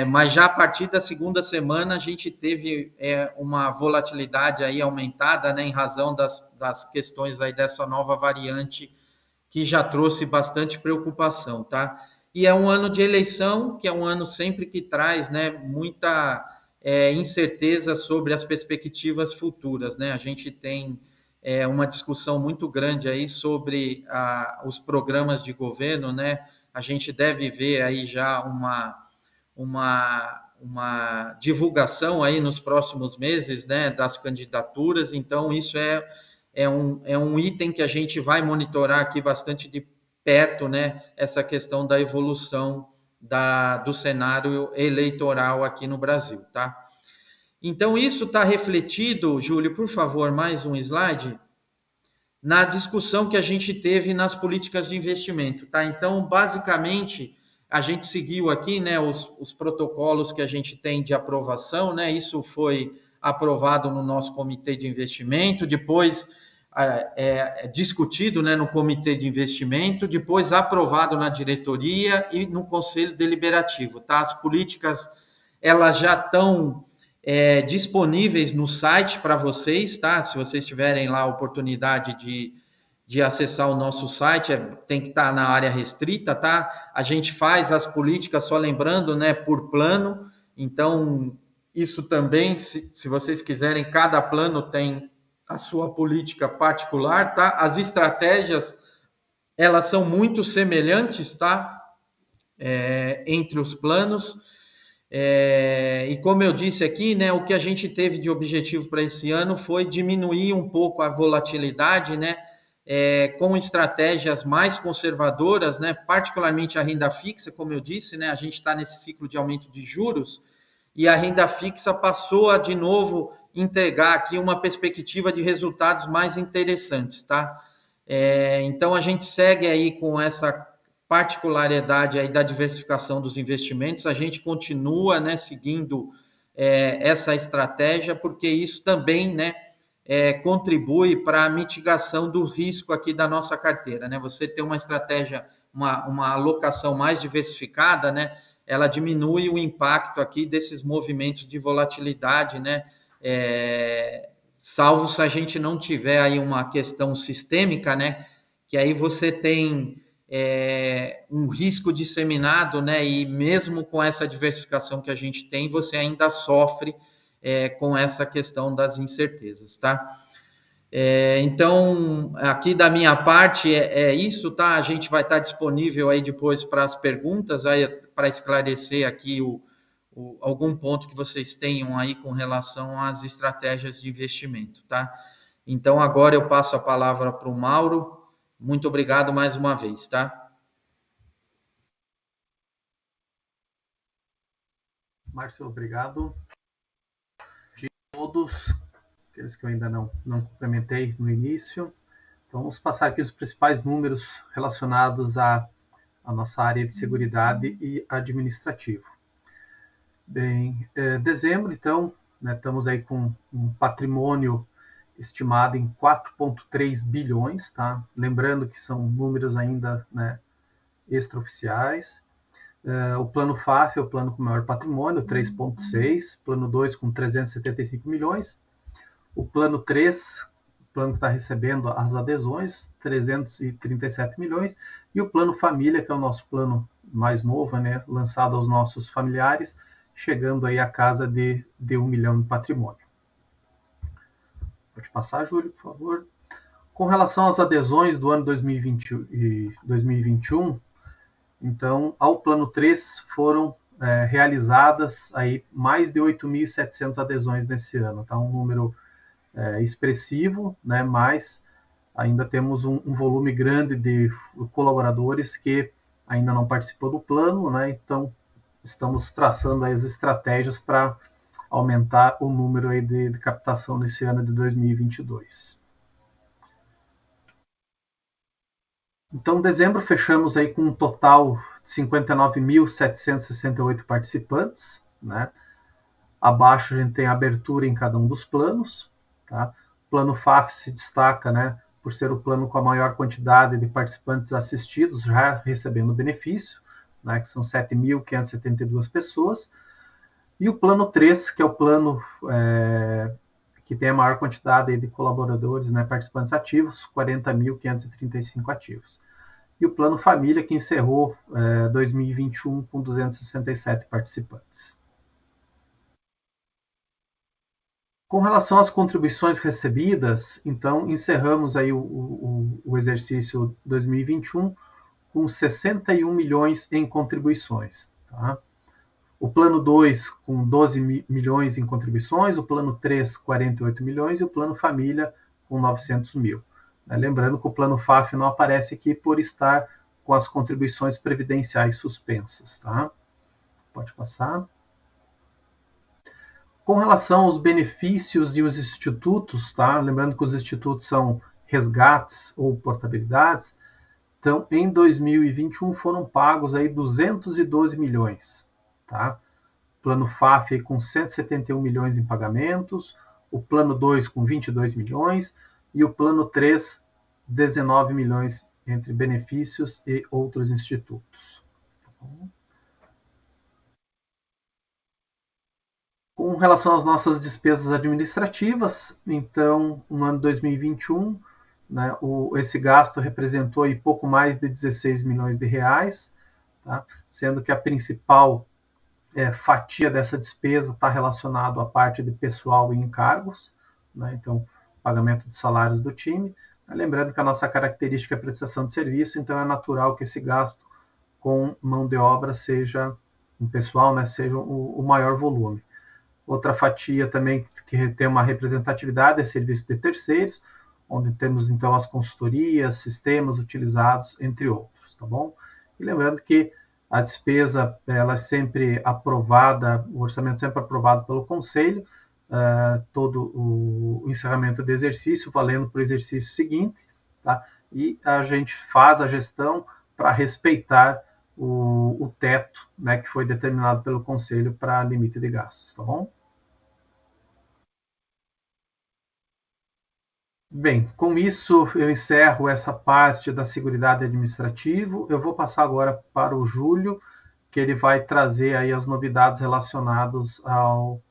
mas já a partir da segunda semana a gente teve uma volatilidade aí aumentada, né? Em razão das questões aí dessa nova variante que já trouxe bastante preocupação, tá? E é um ano de eleição, que é um ano sempre que traz, né, muita incerteza sobre as perspectivas futuras, né? A gente tem uma discussão muito grande aí sobre os programas de governo, né? A gente deve ver aí já uma divulgação aí nos próximos meses, né, das candidaturas, então isso é um item que a gente vai monitorar aqui bastante de perto, né, essa questão da evolução do cenário eleitoral aqui no Brasil, tá? Então, isso está refletido, Júlio, por favor, mais um slide, na discussão que a gente teve nas políticas de investimento, tá? Então, basicamente, a gente seguiu aqui, né, os protocolos que a gente tem de aprovação, né? Isso foi aprovado no nosso comitê de investimento, depois discutido, né, no comitê de investimento, depois aprovado na diretoria e no conselho deliberativo, tá? As políticas, elas já estão disponíveis no site para vocês, tá? Se vocês tiverem lá a oportunidade de acessar o nosso site, tem que estar na área restrita, tá? A gente faz as políticas, só lembrando, né, por plano, então isso também, se vocês quiserem, cada plano tem a sua política particular, tá? As estratégias, elas são muito semelhantes, tá? Entre os planos. E como eu disse aqui, né, o que a gente teve de objetivo para esse ano foi diminuir um pouco a volatilidade, né, com estratégias mais conservadoras, né, particularmente a renda fixa, como eu disse, né, a gente está nesse ciclo de aumento de juros e a renda fixa passou a de novo entregar aqui uma perspectiva de resultados mais interessantes, tá? Então a gente segue aí com essa particularidade aí da diversificação dos investimentos, a gente continua, né, seguindo essa estratégia, porque isso também, né, contribui para a mitigação do risco aqui da nossa carteira, né? Você ter uma estratégia, uma alocação mais diversificada, né? Ela diminui o impacto aqui desses movimentos de volatilidade, né? Salvo se a gente não tiver aí uma questão sistêmica, né? Que aí você tem um risco disseminado, né? E mesmo com essa diversificação que a gente tem, você ainda sofre com essa questão das incertezas, tá? Então, aqui da minha parte é isso, tá? A gente vai estar disponível aí depois para as perguntas, para esclarecer aqui algum ponto que vocês tenham aí com relação às estratégias de investimento, tá? Então, agora eu passo a palavra para o Mauro. Muito obrigado mais uma vez, tá? Márcio, obrigado. De todos, aqueles que eu ainda não cumprimentei no início. Então, vamos passar aqui os principais números relacionados a nossa área de seguridade e administrativo. Bem, dezembro, então, né, estamos aí com um patrimônio estimado em 4,3 bilhões, tá? Lembrando que são números ainda, né, extraoficiais. O plano FAF é o plano com maior patrimônio, 3,6, plano 2 com 375 milhões, o plano 3, o plano que está recebendo as adesões, 337 milhões, e o plano família, que é o nosso plano mais novo, né, lançado aos nossos familiares, chegando aí a casa de 1 milhão de patrimônio. Pode passar, Júlio, por favor. Com relação às adesões do ano 2020 e 2021, então, ao plano 3 foram realizadas aí mais de 8.700 adesões nesse ano, tá? Um número expressivo, né? Mas ainda temos um volume grande de colaboradores que ainda não participou do plano, né? Então, estamos traçando aí as estratégias para aumentar o número aí de captação nesse ano de 2022. Então, em dezembro, fechamos aí com um total de 59.768 participantes, né? Abaixo a gente tem a abertura em cada um dos planos, tá? O plano FAF se destaca, né, por ser o plano com a maior quantidade de participantes assistidos, já recebendo benefício, né, que são 7.572 pessoas. E o plano 3, que é o plano que tem a maior quantidade de colaboradores, né, participantes ativos, 40.535 ativos. E o plano família, que encerrou 2021 com 267 participantes. Com relação às contribuições recebidas, então, encerramos aí o exercício 2021 com 61 milhões em contribuições, tá? O plano 2 com 12 milhões em contribuições, o plano 3, 48 milhões, e o plano família com 900 mil. Lembrando que o plano FAF não aparece aqui por estar com as contribuições previdenciais suspensas, tá? Pode passar. Com relação aos benefícios e os institutos, tá? Lembrando que os institutos são resgates ou portabilidades. Então, em 2021 foram pagos aí 212 milhões, tá? Plano FAF com 171 milhões em pagamentos, o plano 2 com 22 milhões e o plano 3, 19 milhões entre benefícios e outros institutos. Com relação às nossas despesas administrativas, então, no ano de 2021, né, esse gasto representou aí pouco mais de 16 milhões de reais, tá? Sendo que a principal fatia dessa despesa está relacionado à parte de pessoal e encargos, né? Então, pagamento de salários do time. Lembrando que a nossa característica é prestação de serviço, então é natural que esse gasto com mão de obra seja, um pessoal, né, seja o maior volume. Outra fatia também que tem uma representatividade é serviço de terceiros, onde temos então as consultorias, sistemas utilizados, entre outros, tá bom? E lembrando que a despesa ela é sempre aprovada, o orçamento sempre aprovado pelo Conselho, todo o encerramento do exercício, valendo para o exercício seguinte, tá? E a gente faz a gestão para respeitar o teto, né, que foi determinado pelo Conselho para limite de gastos, tá bom? Bem, com isso eu encerro essa parte da seguridade administrativa. Eu vou passar agora para o Júlio, que ele vai trazer aí as novidades relacionadas ao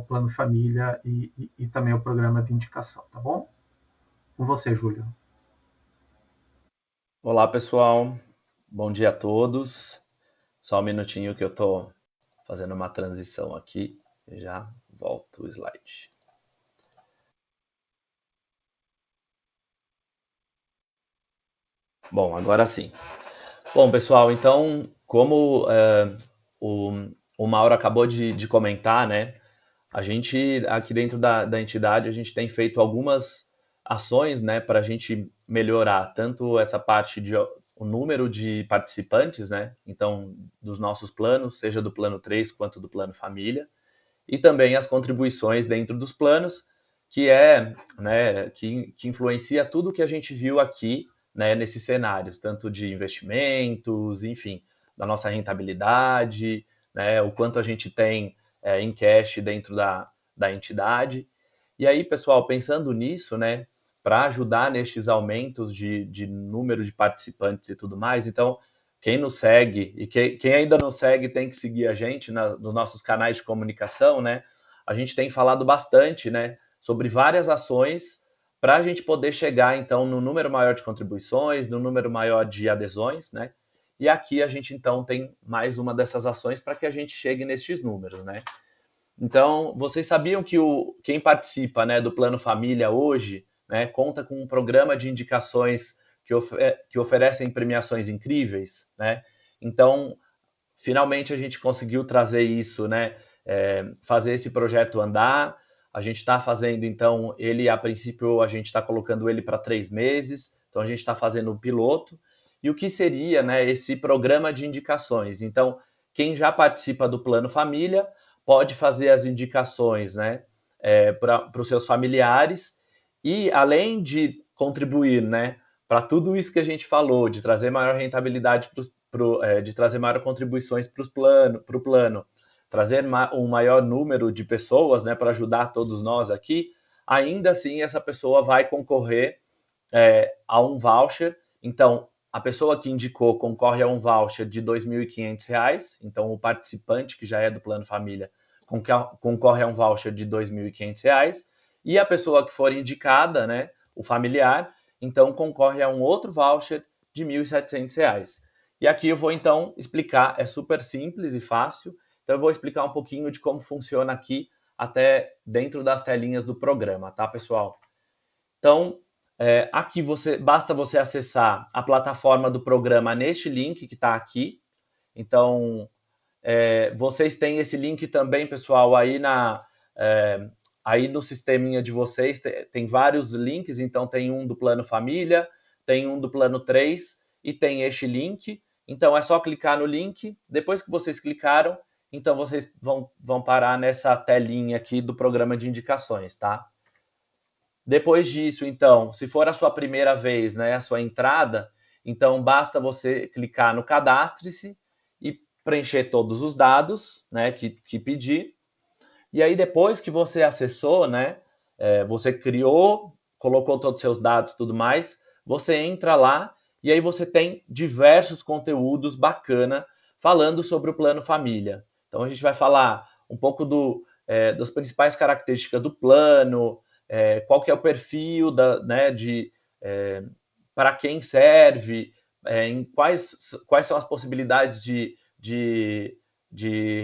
Plano Família e também ao programa de indicação, tá bom? Com você, Júlio. Olá, pessoal. Bom dia a todos. Só um minutinho que eu estou fazendo uma transição aqui e já volto o slide. Bom, agora sim. Bom, pessoal, então, como o Mauro acabou de comentar, né? A gente, aqui dentro da entidade, a gente tem feito algumas ações, né, para a gente melhorar tanto essa parte de o número de participantes, né? Então, dos nossos planos, seja do plano 3 quanto do plano família, e também as contribuições dentro dos planos, que né, que influencia tudo que a gente viu aqui né, nesses cenários, tanto de investimentos, enfim, da nossa rentabilidade, né, o quanto a gente tem em cash dentro da entidade. E aí, pessoal, pensando nisso, né, para ajudar nestes aumentos de número de participantes e tudo mais, então, quem nos segue e quem ainda não segue tem que seguir a gente nos nossos canais de comunicação, né? A gente tem falado bastante, né, sobre várias ações para a gente poder chegar, então, no número maior de contribuições, no número maior de adesões, né? E aqui a gente, então, tem mais uma dessas ações para que a gente chegue nestes números, né? Então, vocês sabiam que quem participa, né, do Plano Família hoje, né, conta com um programa de indicações que oferecem premiações incríveis, né? Então, finalmente a gente conseguiu trazer isso, né? Fazer esse projeto andar. A gente está fazendo, então, ele, a princípio, a gente está colocando ele para 3 meses, então a gente está fazendo o piloto. E o que seria, né, esse programa de indicações? Então, quem já participa do Plano Família pode fazer as indicações, né, para os seus familiares e, além de contribuir, né, para tudo isso que a gente falou, de trazer maior rentabilidade, de trazer maior contribuições para o plano, trazer um maior número de pessoas, né, para ajudar todos nós aqui, ainda assim essa pessoa vai concorrer a um voucher. Então, a pessoa que indicou concorre a um voucher de R$ 2.500, então o participante que já é do Plano Família concorre a um voucher de R$ 2.500, e a pessoa que for indicada, né, o familiar, então concorre a um outro voucher de R$ 1.700. E aqui eu vou então explicar, é super simples e fácil, então eu vou explicar um pouquinho de como funciona aqui, até dentro das telinhas do programa, tá, pessoal? Então, aqui basta você acessar a plataforma do programa neste link que está aqui. Então, vocês têm esse link também, pessoal, aí no sisteminha de vocês, tem vários links, então tem um do Plano Família, tem um do Plano 3 e tem este link. Então, é só clicar no link. Depois que vocês clicaram, então vocês vão parar nessa telinha aqui do programa de indicações, tá? Depois disso, então, se for a sua primeira vez, né, a sua entrada, então basta você clicar no cadastre-se e preencher todos os dados, né, que pedir. E aí, depois que você acessou, né, você criou, colocou todos os seus dados e tudo mais, você entra lá e aí você tem diversos conteúdos bacana falando sobre o Plano Família. Então, a gente vai falar um pouco das principais características do plano, qual que é o perfil para quem serve, em quais são as possibilidades de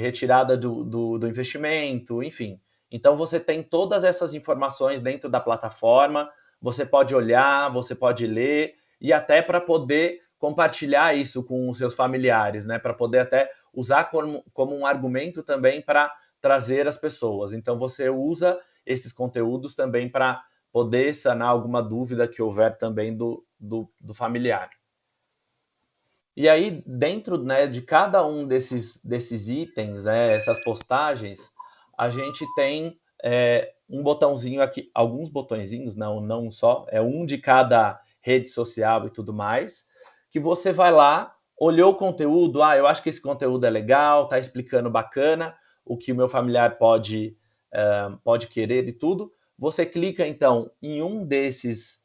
retirada do investimento, enfim. Então, você tem todas essas informações dentro da plataforma, você pode olhar, você pode ler, e até para poder compartilhar isso com os seus familiares, né? Para poder até usar como um argumento também para trazer as pessoas. Então, você usa esses conteúdos também para poder sanar alguma dúvida que houver também do familiar. E aí, dentro, né, de cada um desses itens, né, essas postagens, a gente tem um botãozinho aqui, alguns botõezinhos, não só, um de cada rede social e tudo mais, que você vai lá, olhou o conteúdo, eu acho que esse conteúdo é legal, tá explicando bacana, o que o meu familiar pode querer e tudo. Você clica, então, em um desses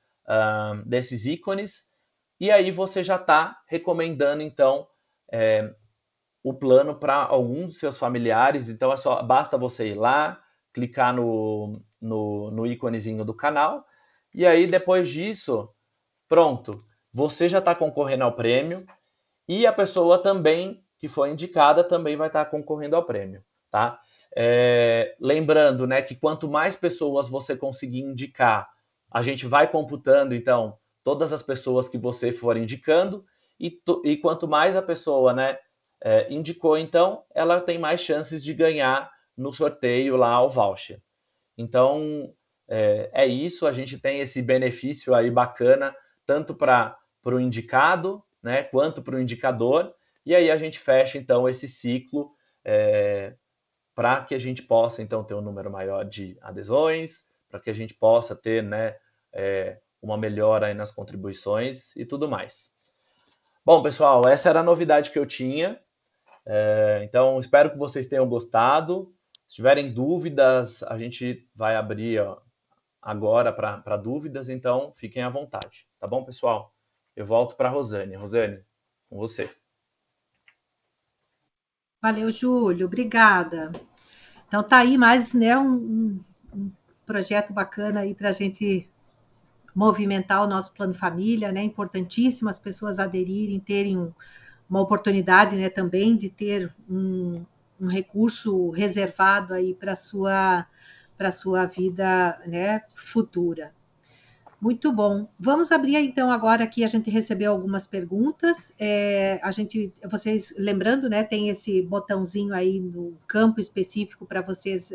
ícones, e aí você já está recomendando, então, o plano para alguns dos seus familiares. Então, basta você ir lá, clicar no íconezinho do canal, e aí, depois disso, pronto, você já está concorrendo ao prêmio, e a pessoa também, que foi indicada, também vai estar concorrendo ao prêmio, tá? Lembrando, né, que quanto mais pessoas você conseguir indicar, a gente vai computando, então, todas as pessoas que você for indicando, e quanto mais a pessoa, né, indicou, então, ela tem mais chances de ganhar no sorteio lá o voucher. Então, é isso, a gente tem esse benefício aí bacana, tanto para o indicado, né, quanto para o indicador, e aí a gente fecha, então, esse ciclo para que a gente possa, então, ter um número maior de adesões, para que a gente possa ter, né, uma melhora aí nas contribuições e tudo mais. Bom, pessoal, essa era a novidade que eu tinha. Então, espero que vocês tenham gostado. Se tiverem dúvidas, a gente vai abrir agora para dúvidas, então fiquem à vontade. Tá bom, pessoal? Eu volto para a Rosane. Rosane, com você. Valeu, Júlio, obrigada. Então tá aí mais, né, um projeto bacana aí para a gente movimentar o nosso plano família, né? Importantíssimo as pessoas aderirem, terem uma oportunidade, né, também de ter um recurso reservado aí para sua vida, né, futura. Muito bom. Vamos abrir então agora aqui, a gente recebeu algumas perguntas. Vocês, lembrando, né, tem esse botãozinho aí no campo específico para vocês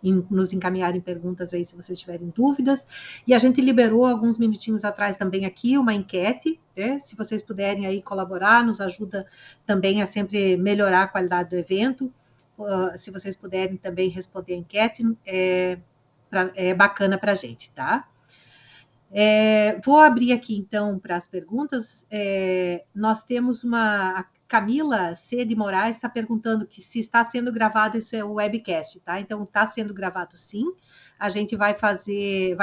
nos encaminharem perguntas aí se vocês tiverem dúvidas. E a gente liberou alguns minutinhos atrás também aqui uma enquete, né? Se vocês puderem aí colaborar, nos ajuda também a sempre melhorar a qualidade do evento. Se vocês puderem também responder a enquete, é bacana para a gente, tá? Vou abrir aqui, então, para as perguntas. Nós temos a Camila C. de Moraes está perguntando que se está sendo gravado esse webcast, tá? Então, está sendo gravado sim. A gente vai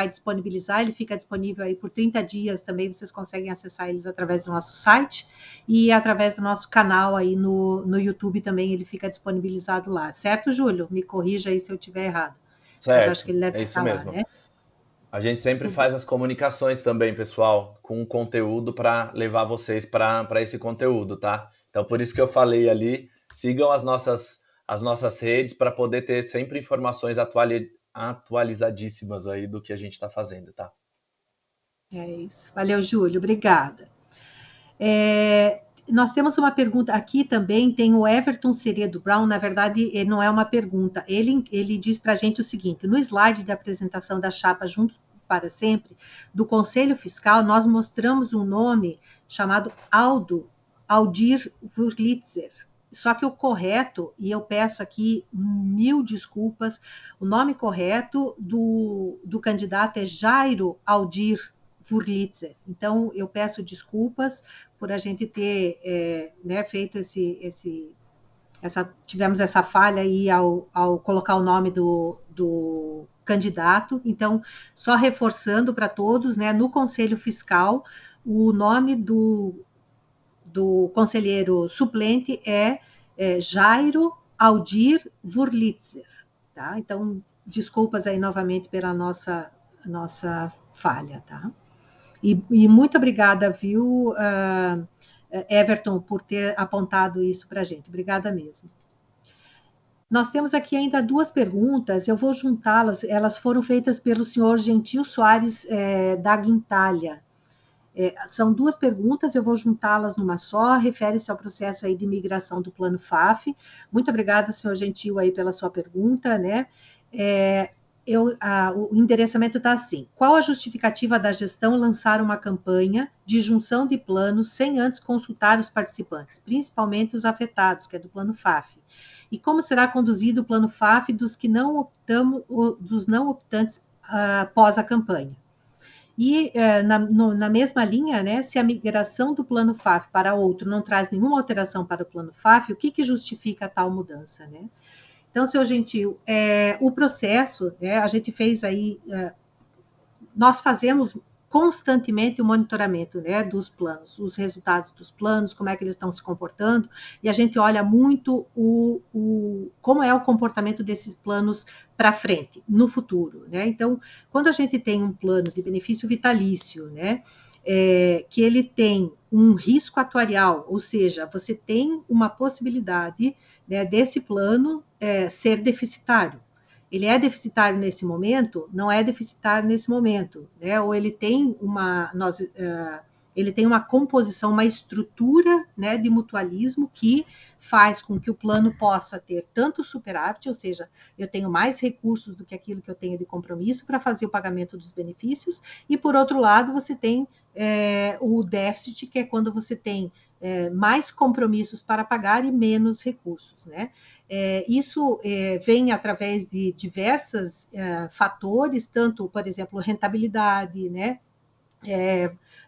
disponibilizar, ele fica disponível aí por 30 dias também, vocês conseguem acessar eles através do nosso site e através do nosso canal aí no YouTube também, ele fica disponibilizado lá. Certo, Júlio? Me corrija aí se eu estiver errado. Certo, mas acho que ele deve isso mesmo. Lá, né? A gente sempre faz as comunicações também, pessoal, com conteúdo para levar vocês para esse conteúdo, tá? Então, por isso que eu falei ali, sigam as nossas redes para poder ter sempre informações atualizadíssimas aí do que a gente está fazendo, tá? É isso. Valeu, Júlio. Obrigada. Nós temos uma pergunta aqui também, tem o Everton Ceredo Brown, na verdade, ele não é uma pergunta, ele diz para a gente o seguinte: no slide de apresentação da chapa Juntos para Sempre, do Conselho Fiscal, nós mostramos um nome chamado Aldir Wurlitzer, só que o correto, e eu peço aqui 1000 desculpas, o nome correto do candidato é Jairo Aldir Wurlitzer. Então, eu peço desculpas por a gente ter feito tivemos essa falha aí ao colocar o nome do candidato. Então, só reforçando para todos, né, no Conselho Fiscal, o nome do conselheiro suplente é Jairo Aldir Wurlitzer, tá? Então, desculpas aí novamente pela nossa falha, tá? E muito obrigada, viu, Everton, por ter apontado isso para a gente. Obrigada mesmo. Nós temos aqui ainda 2 perguntas, eu vou juntá-las, elas foram feitas pelo senhor Gentil Soares da Guintalha. São 2 perguntas, eu vou juntá-las numa só, refere-se ao processo aí de migração do Plano FAF. Muito obrigada, senhor Gentil, aí pela sua pergunta, né? O endereçamento está assim: qual a justificativa da gestão lançar uma campanha de junção de planos sem antes consultar os participantes, principalmente os afetados, que é do Plano FAF? E como será conduzido o Plano FAF dos não optantes após a campanha? E na mesma linha, né, se a migração do Plano FAF para outro não traz nenhuma alteração para o Plano FAF, o que justifica tal mudança, né? Então, senhor Gentil, o processo, né, a gente fez aí, nós fazemos constantemente o monitoramento, né, dos planos, os resultados dos planos, como é que eles estão se comportando, e a gente olha muito como é o comportamento desses planos para frente, no futuro, né? Então, quando a gente tem um plano de benefício vitalício, né, que ele tem um risco atuarial, ou seja, você tem uma possibilidade, né, desse plano ser deficitário. Ele é deficitário nesse momento? Não é deficitário nesse momento, né? Ou ele tem ele tem uma composição, uma estrutura, né, de mutualismo que faz com que o plano possa ter tanto superávit, ou seja, eu tenho mais recursos do que aquilo que eu tenho de compromisso para fazer o pagamento dos benefícios, e por outro lado você tem o déficit, que é quando você tem mais compromissos para pagar e menos recursos, né? Isso vem através de diversos fatores, tanto, por exemplo, rentabilidade, né?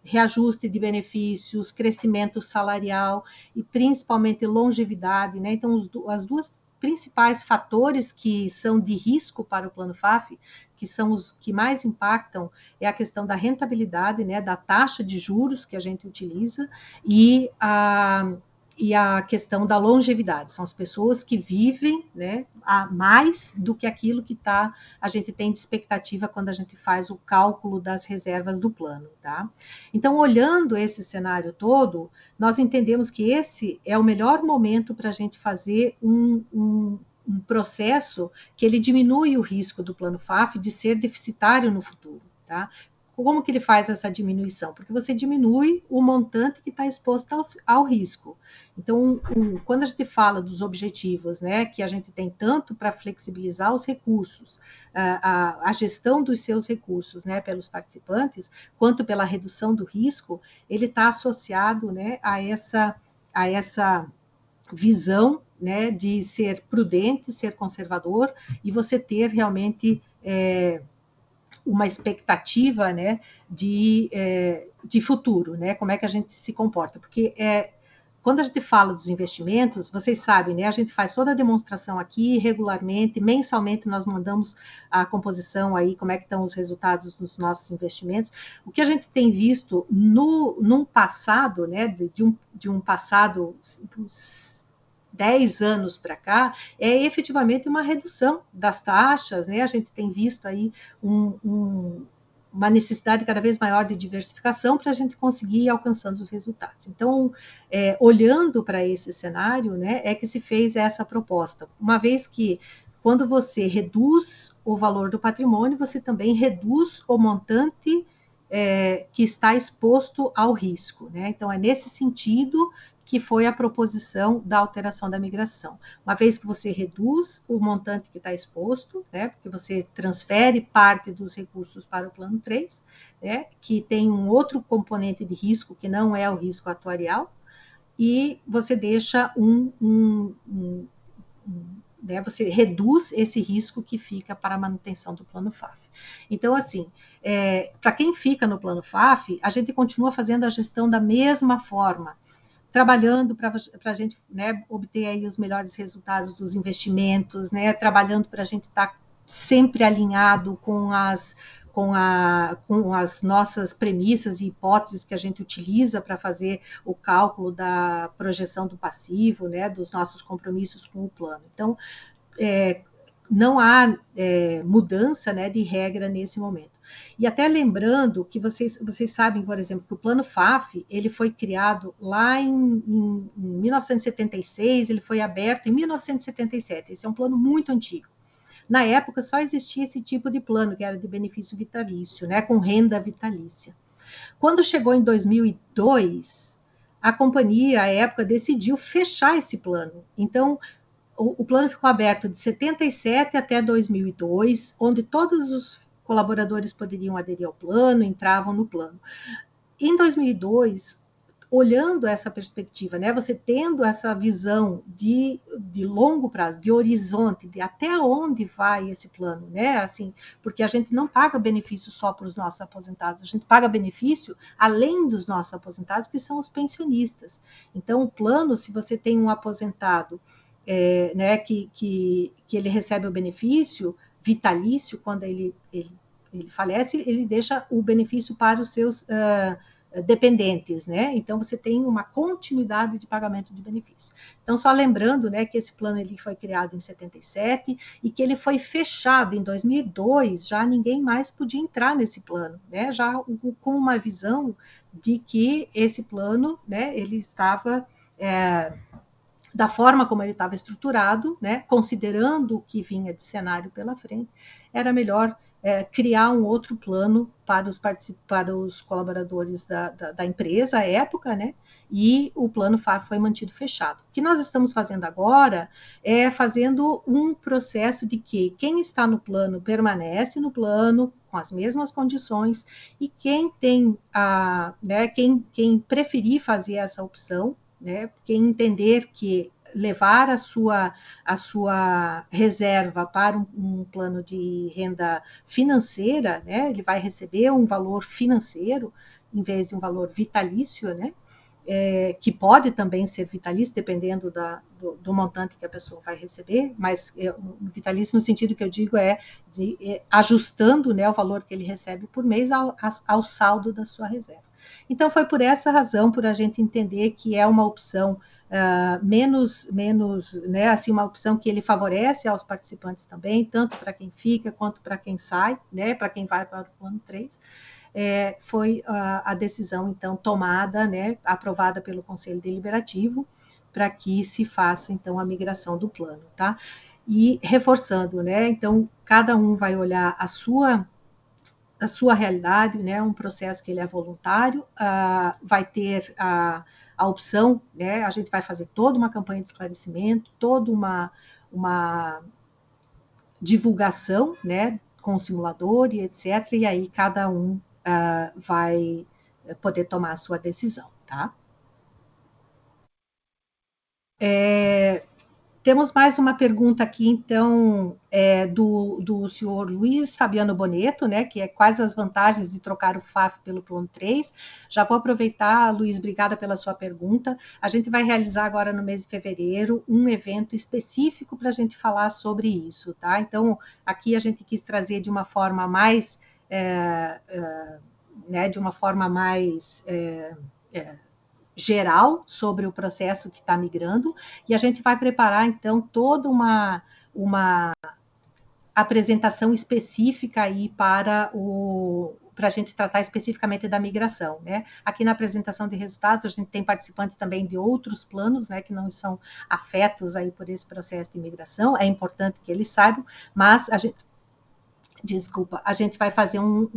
Reajuste de benefícios, crescimento salarial e principalmente longevidade, né? Então, as duas principais fatores que são de risco para o plano FAF, que são os que mais impactam, é a questão da rentabilidade, né, da taxa de juros que a gente utiliza e a questão da longevidade. São as pessoas que vivem, né, a mais do que aquilo que a gente tem de expectativa quando a gente faz o cálculo das reservas do plano, tá? Então, olhando esse cenário todo, nós entendemos que esse é o melhor momento para a gente fazer um processo que ele diminui o risco do plano FAF de ser deficitário no futuro, tá? Como que ele faz essa diminuição? Porque você diminui o montante que está exposto ao risco. Então, quando a gente fala dos objetivos, né, que a gente tem tanto para flexibilizar os recursos, a gestão dos seus recursos, né, pelos participantes, quanto pela redução do risco, ele está associado, né, a essa visão, né, de ser prudente, ser conservador, e você ter realmente uma expectativa, né, de futuro, né, como é que a gente se comporta, porque quando a gente fala dos investimentos, vocês sabem, né, a gente faz toda a demonstração aqui regularmente, mensalmente nós mandamos a composição aí, como é que estão os resultados dos nossos investimentos. O que a gente tem visto num passado, né, de um passado 10 anos para cá, é efetivamente uma redução das taxas, né? A gente tem visto aí uma necessidade cada vez maior de diversificação para a gente conseguir ir alcançando os resultados. Então, olhando para esse cenário, né, é que se fez essa proposta, uma vez que quando você reduz o valor do patrimônio, você também reduz o montante que está exposto ao risco, né? Então, é nesse sentido que foi a proposição da alteração da migração. Uma vez que você reduz o montante que está exposto, né, porque você transfere parte dos recursos para o plano 3, né, que tem um outro componente de risco que não é o risco atuarial, e você deixa né, você reduz esse risco que fica para a manutenção do plano FAF. Então, assim, para quem fica no plano FAF, a gente continua fazendo a gestão da mesma forma, trabalhando para a gente, né, obter aí os melhores resultados dos investimentos, né, trabalhando para a gente estar sempre alinhado com as nossas premissas e hipóteses que a gente utiliza para fazer o cálculo da projeção do passivo, né, dos nossos compromissos com o plano. Então, não há mudança, né, de regra nesse momento. E até lembrando que vocês sabem, por exemplo, que o plano FAF, ele foi criado lá em 1976, ele foi aberto em 1977, esse é um plano muito antigo. Na época, só existia esse tipo de plano, que era de benefício vitalício, né, com renda vitalícia. Quando chegou em 2002, a companhia, à época, decidiu fechar esse plano. Então, o plano ficou aberto de 77 até 2002, onde todos os colaboradores poderiam aderir ao plano, entravam no plano. Em 2002, olhando essa perspectiva, né, você tendo essa visão de longo prazo, de horizonte, de até onde vai esse plano, né, assim, porque a gente não paga benefício só para os nossos aposentados, a gente paga benefício além dos nossos aposentados, que são os pensionistas. Então, o plano, se você tem um aposentado, né, que ele recebe o benefício vitalício, quando ele falece, ele deixa o benefício para os seus dependentes, né? Então, você tem uma continuidade de pagamento de benefício. Então, só lembrando, né, que esse plano ele foi criado em 77 e que ele foi fechado em 2002, já ninguém mais podia entrar nesse plano, né? Já com uma visão de que esse plano, né, ele estava da forma como ele estava estruturado, né, considerando o que vinha de cenário pela frente, era melhor criar um outro plano para os colaboradores da empresa à época, né? E o plano FAF foi mantido fechado. O que nós estamos fazendo agora é fazendo um processo de que quem está no plano permanece no plano com as mesmas condições, e quem tem quem preferir fazer essa opção, né? Quem entender que levar a sua reserva para um plano de renda financeira, né? Ele vai receber um valor financeiro em vez de um valor vitalício, né? Que pode também ser vitalício, dependendo do montante que a pessoa vai receber, mas vitalício no sentido que eu digo ajustando, né, o valor que ele recebe por mês ao saldo da sua reserva. Então, foi por essa razão, por a gente entender que é uma opção menos, né, assim, uma opção que ele favorece aos participantes também, tanto para quem fica quanto para quem sai, né, para quem vai para o plano 3, foi a decisão, então, tomada, né, aprovada pelo Conselho Deliberativo, para que se faça, então, a migração do plano, tá? E reforçando, né, então, cada um vai olhar a sua realidade, né, um processo que ele é voluntário, vai ter a opção, né, a gente vai fazer toda uma campanha de esclarecimento, toda uma divulgação, né, com o simulador e etc., e aí cada um vai poder tomar a sua decisão, tá? Temos mais uma pergunta aqui, então, do senhor Luiz Fabiano Boneto, né, que é quais as vantagens de trocar o FAF pelo plano 3. Já vou aproveitar, Luiz, obrigada pela sua pergunta. A gente vai realizar agora no mês de fevereiro um evento específico para a gente falar sobre isso, tá? Então, aqui a gente quis trazer de uma forma mais, né, de uma forma mais geral sobre o processo que está migrando, e a gente vai preparar, então, toda uma apresentação específica aí para a gente tratar especificamente da migração, né? Aqui na apresentação de resultados, a gente tem participantes também de outros planos, né, que não são afetos aí por esse processo de migração, é importante que eles saibam, mas a gente vai fazer um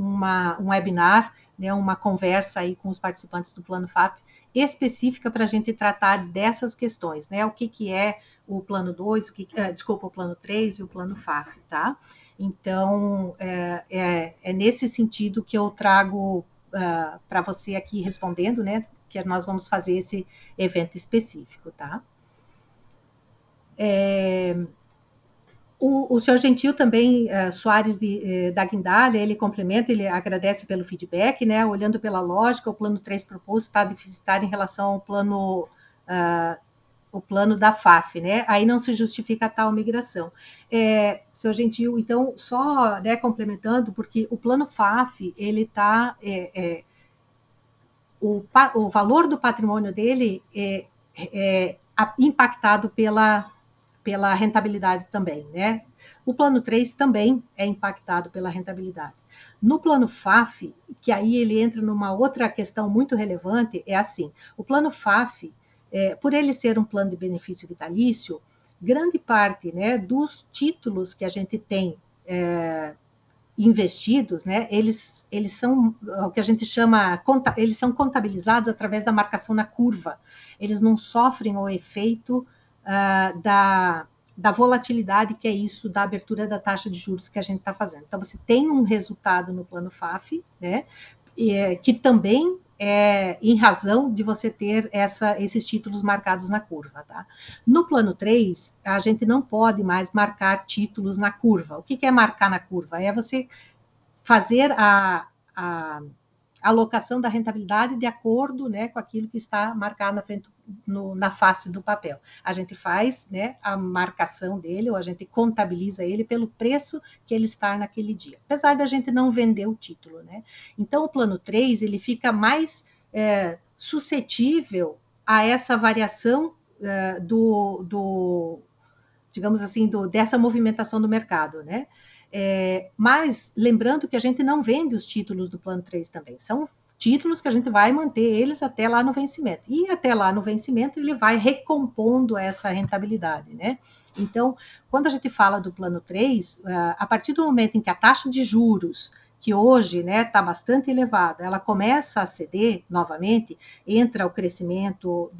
webinar, né, uma conversa aí com os participantes do Plano FAF, específica para a gente tratar dessas questões, né, o que é o Plano 2, o Plano 3 e o Plano FAF, tá? Então, é nesse sentido que eu trago para você aqui respondendo, né, que nós vamos fazer esse evento específico, tá? O senhor Gentil também, Soares da Guindalha, ele complementa, ele agradece pelo feedback, né? Olhando pela lógica, o plano 3 proposto está deficitário em relação ao plano, o plano da FAF, né? Aí não se justifica a tal migração. Senhor Gentil, então, só, né, complementando, porque o plano FAF, ele está... o valor do patrimônio dele é impactado pela rentabilidade também, né? O plano 3 também é impactado pela rentabilidade. No plano FAF, que aí ele entra numa outra questão muito relevante, é assim, o plano FAF, por ele ser um plano de benefício vitalício, grande parte, né, dos títulos que a gente tem investidos, né, eles são o que a gente chama, eles são contabilizados através da marcação na curva, eles não sofrem o efeito da volatilidade, que é isso, da abertura da taxa de juros que a gente está fazendo. Então, você tem um resultado no plano FAF, né, que também é em razão de você ter esses títulos marcados na curva, tá? No plano 3, a gente não pode mais marcar títulos na curva. O que é marcar na curva? É você fazer a alocação da rentabilidade de acordo, né, com aquilo que está marcado na frente, na face do papel. A gente faz, né, a marcação dele, ou a gente contabiliza ele pelo preço que ele está naquele dia, apesar da gente não vender o título, né? Então, o plano 3, ele fica mais suscetível a essa variação digamos assim, dessa movimentação do mercado, né? Mas, lembrando que a gente não vende os títulos do plano 3 também, são títulos que a gente vai manter eles até lá no vencimento. E até lá no vencimento ele vai recompondo essa rentabilidade, né? Então, quando a gente fala do plano 3, a partir do momento em que a taxa de juros, que hoje está bastante elevada, ela começa a ceder novamente, entra o crescimento,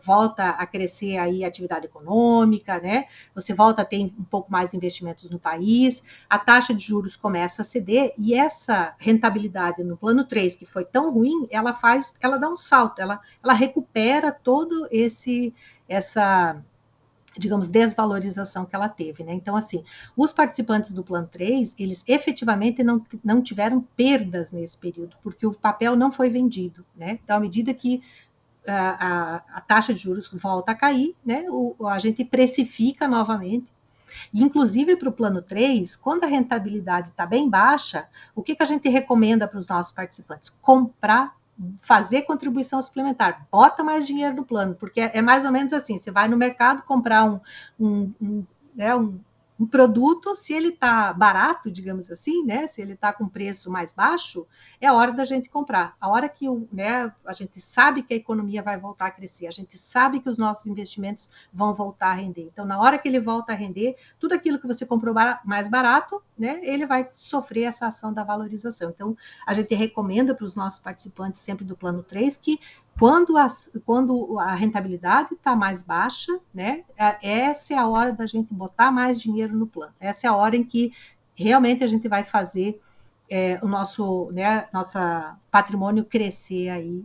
volta a crescer aí a atividade econômica, né? Você volta a ter um pouco mais de investimentos no país, a taxa de juros começa a ceder, e essa rentabilidade no plano 3, que foi tão ruim, ela dá um salto, ela recupera todo essa, digamos, desvalorização que ela teve, né? Então, assim, os participantes do Plano 3, eles efetivamente não tiveram perdas nesse período, porque o papel não foi vendido, né? Então, à medida que a taxa de juros volta a cair, né? A gente precifica novamente. Inclusive, para o Plano 3, quando a rentabilidade está bem baixa, o que a gente recomenda para os nossos participantes? Fazer contribuição suplementar, bota mais dinheiro no plano, porque é mais ou menos assim, você vai no mercado comprar um produto, se ele está barato, digamos assim, né, se ele está com preço mais baixo, é a hora da gente comprar. A hora que a gente sabe que a economia vai voltar a crescer, a gente sabe que os nossos investimentos vão voltar a render. Então, na hora que ele volta a render, tudo aquilo que você comprou mais barato, né, ele vai sofrer essa ação da valorização. Então, a gente recomenda para os nossos participantes sempre do Plano 3 que quando a rentabilidade está mais baixa, né, essa é a hora da gente botar mais dinheiro no plano. Essa é a hora em que realmente a gente vai fazer o nosso patrimônio crescer aí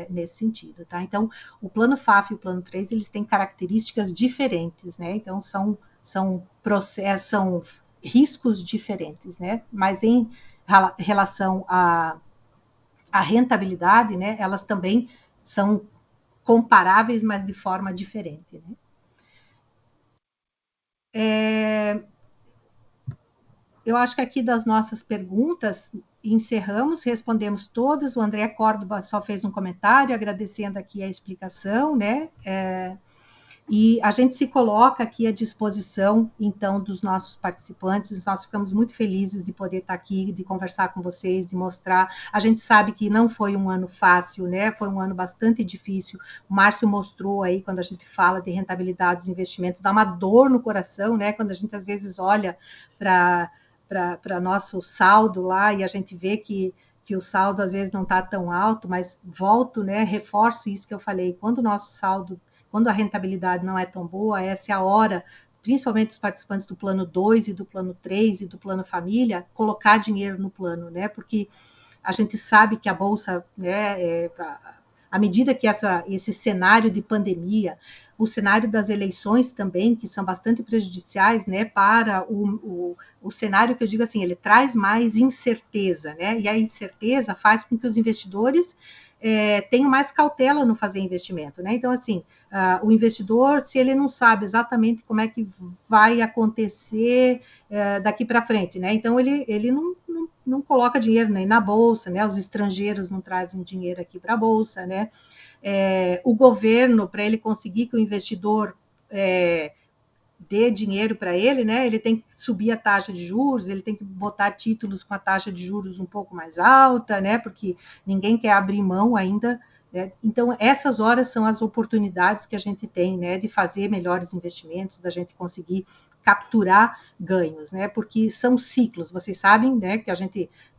nesse sentido, tá? Então, o plano FAF e o plano 3, eles têm características diferentes, né? Então, são riscos diferentes, né? Mas em relação à rentabilidade, né, elas também são comparáveis, mas de forma diferente, né? Eu acho que aqui das nossas perguntas encerramos, respondemos todas. O André Córdoba só fez um comentário, agradecendo aqui a explicação, né? E a gente se coloca aqui à disposição, então, dos nossos participantes. Nós ficamos muito felizes de poder estar aqui, de conversar com vocês, de mostrar. A gente sabe que não foi um ano fácil, né? Foi um ano bastante difícil. O Márcio mostrou aí, quando a gente fala de rentabilidade dos investimentos, dá uma dor no coração, né? Quando a gente, às vezes, olha para nosso saldo lá e a gente vê que o saldo, às vezes, não está tão alto, mas volto, né? Reforço isso que eu falei. Quando a rentabilidade não é tão boa, essa é a hora, principalmente os participantes do plano 2 e do plano 3 e do plano família, colocar dinheiro no plano, né? Porque a gente sabe que a Bolsa, né, à medida que esse cenário de pandemia, o cenário das eleições também, que são bastante prejudiciais, né, para o cenário que eu digo assim, ele traz mais incerteza, né? E a incerteza faz com que os investidores tenham mais cautela no fazer investimento, né? Então, assim, o investidor, se ele não sabe exatamente como é que vai acontecer daqui para frente, né? Então, ele não coloca dinheiro nem na Bolsa, né? Os estrangeiros não trazem dinheiro aqui para a Bolsa, né? O governo, para ele conseguir que o investidor dê dinheiro para ele, né? Ele tem que subir a taxa de juros, ele tem que botar títulos com a taxa de juros um pouco mais alta, né? Porque ninguém quer abrir mão ainda, né? Então, essas horas são as oportunidades que a gente tem, né? De fazer melhores investimentos, da gente conseguir capturar ganhos, né? Porque são ciclos, vocês sabem, né?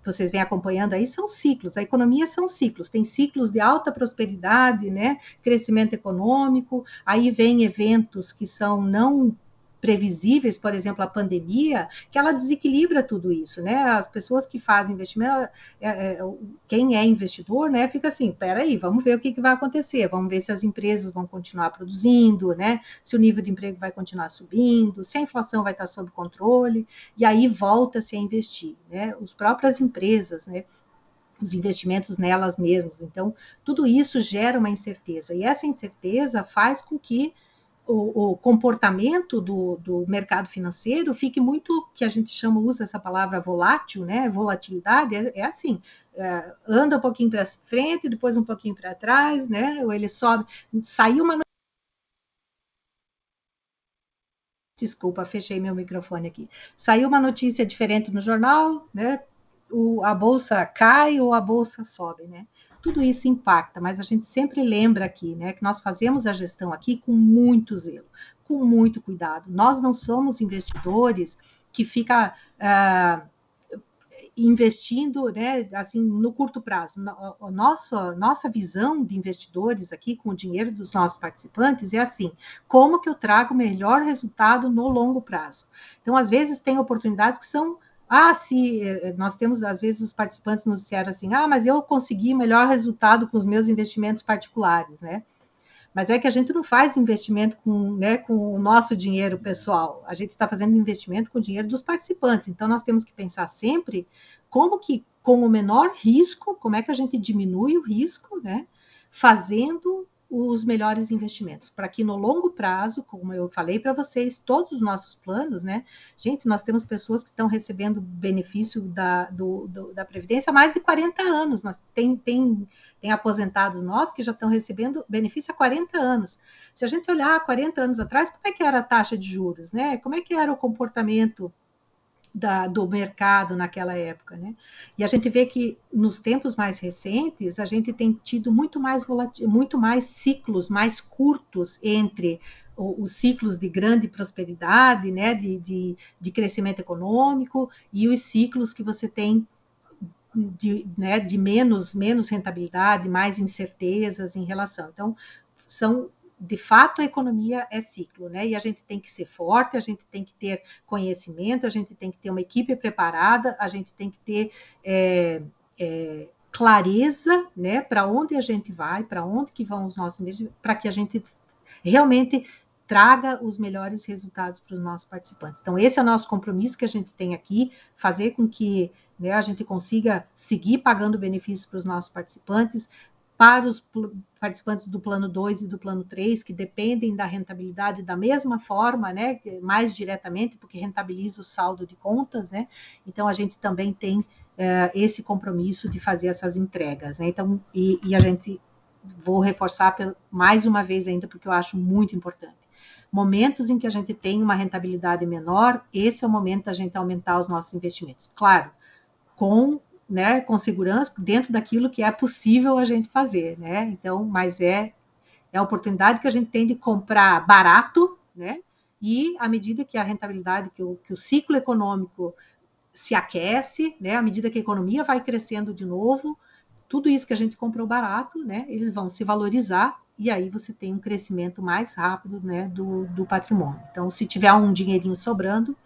Vocês vêm acompanhando aí, são ciclos. A economia são ciclos. Tem ciclos de alta prosperidade, né? Crescimento econômico. Aí vem eventos que são não previsíveis, por exemplo, a pandemia, que ela desequilibra tudo isso, né? As pessoas que fazem investimento, quem é investidor, né, fica assim, peraí, vamos ver o que vai acontecer, vamos ver se as empresas vão continuar produzindo, né? Se o nível de emprego vai continuar subindo, se a inflação vai estar sob controle, e aí volta-se a investir, né? As próprias empresas, né? Os investimentos nelas mesmas. Então, tudo isso gera uma incerteza, e essa incerteza faz com que o comportamento do mercado financeiro fique muito, que a gente usa essa palavra volátil, né? Volatilidade é assim, anda um pouquinho para frente, depois um pouquinho para trás, né? Ou ele sobe, saiu uma... Desculpa, fechei meu microfone aqui. Saiu uma notícia diferente no jornal, né? a bolsa cai ou a bolsa sobe, né? Tudo isso impacta, mas a gente sempre lembra aqui, né, que nós fazemos a gestão aqui com muito zelo, com muito cuidado. Nós não somos investidores que ficam investindo, né, assim, no curto prazo. Nossa visão de investidores aqui com o dinheiro dos nossos participantes é assim, como que eu trago o melhor resultado no longo prazo? Então, às vezes, tem oportunidades que são se nós temos, às vezes, os participantes nos disseram assim, mas eu consegui melhor resultado com os meus investimentos particulares, né? Mas é que a gente não faz investimento com o nosso dinheiro pessoal, a gente está fazendo investimento com o dinheiro dos participantes. Então, nós temos que pensar sempre como que, com o menor risco, como é que a gente diminui o risco, né? Fazendo os melhores investimentos, para que no longo prazo, como eu falei para vocês, todos os nossos planos, né? Gente, nós temos pessoas que estão recebendo benefício da Previdência há mais de 40 anos, nós tem aposentados nossos que já estão recebendo benefício há 40 anos. Se a gente olhar 40 anos atrás, como é que era a taxa de juros, né? Como é que era o comportamento do mercado naquela época, né? E a gente vê que nos tempos mais recentes a gente tem tido muito mais ciclos mais curtos entre os ciclos de grande prosperidade, né, de crescimento econômico e os ciclos que você tem de menos rentabilidade, mais incertezas em relação. Então, de fato, a economia é ciclo, né? E a gente tem que ser forte, a gente tem que ter conhecimento, a gente tem que ter uma equipe preparada, a gente tem que ter clareza, né? Para onde a gente vai, para onde que vão os nossos investimentos, para que a gente realmente traga os melhores resultados para os nossos participantes. Então, esse é o nosso compromisso que a gente tem aqui, fazer com que, né, a gente consiga seguir pagando benefícios para os nossos participantes, para os participantes do plano 2 e do plano 3, que dependem da rentabilidade da mesma forma, né, mais diretamente, porque rentabiliza o saldo de contas, né, então a gente também tem esse compromisso de fazer essas entregas, né, então, e a gente, vou reforçar mais uma vez ainda, porque eu acho muito importante, momentos em que a gente tem uma rentabilidade menor, esse é o momento da gente aumentar os nossos investimentos, claro, com segurança, dentro daquilo que é possível a gente fazer, né? Então, mas é a oportunidade que a gente tem de comprar barato, né? E à medida que a rentabilidade, que o ciclo econômico se aquece, né? À medida que a economia vai crescendo de novo, tudo isso que a gente comprou barato, né? Eles vão se valorizar e aí você tem um crescimento mais rápido, né? Do patrimônio. Então, se tiver um dinheirinho sobrando,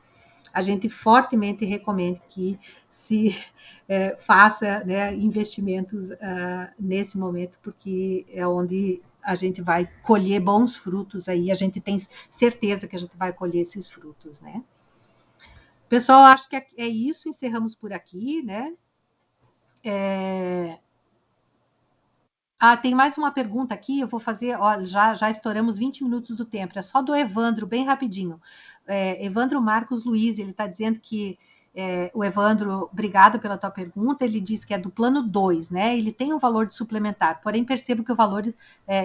a gente fortemente recomenda que se faça, né, investimentos nesse momento, porque é onde a gente vai colher bons frutos aí, a gente tem certeza que a gente vai colher esses frutos, né? Pessoal, acho que é isso, encerramos por aqui, né? Tem mais uma pergunta aqui, eu vou fazer, olha, já estouramos 20 minutos do tempo, é só do Evandro, bem rapidinho. Evandro Marcos Luiz, ele está dizendo que o Evandro, obrigado pela tua pergunta, ele diz que é do plano 2, né? Ele tem um valor de suplementar, porém percebo que o valor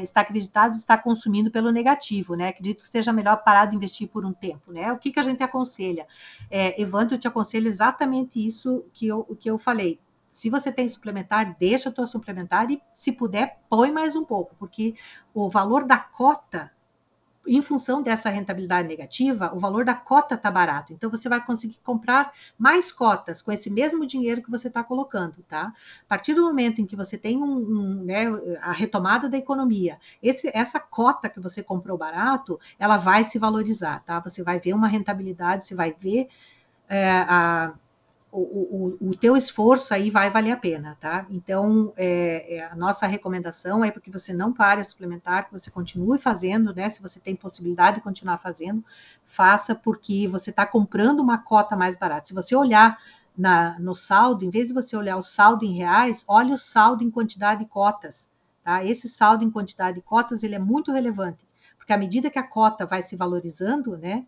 está acreditado, está consumindo pelo negativo, né? Acredito que seja melhor parar de investir por um tempo, né? O que a gente aconselha? Evandro, eu te aconselho exatamente isso que eu falei. Se você tem suplementar, deixa a tua suplementar e, se puder, põe mais um pouco, porque o valor da cota, em função dessa rentabilidade negativa, o valor da cota está barato. Então, você vai conseguir comprar mais cotas com esse mesmo dinheiro que você está colocando, tá? A partir do momento em que você tem né, a retomada da economia, essa cota que você comprou barato, ela vai se valorizar, tá? Você vai ver uma rentabilidade, você vai ver o teu esforço aí vai valer a pena, tá? Então, a nossa recomendação é porque você não pare a suplementar, que você continue fazendo, né? Se você tem possibilidade de continuar fazendo, faça, porque você está comprando uma cota mais barata. Se você olhar no saldo, em vez de você olhar o saldo em reais, olhe o saldo em quantidade de cotas, tá? Esse saldo em quantidade de cotas, ele é muito relevante, porque à medida que a cota vai se valorizando, né?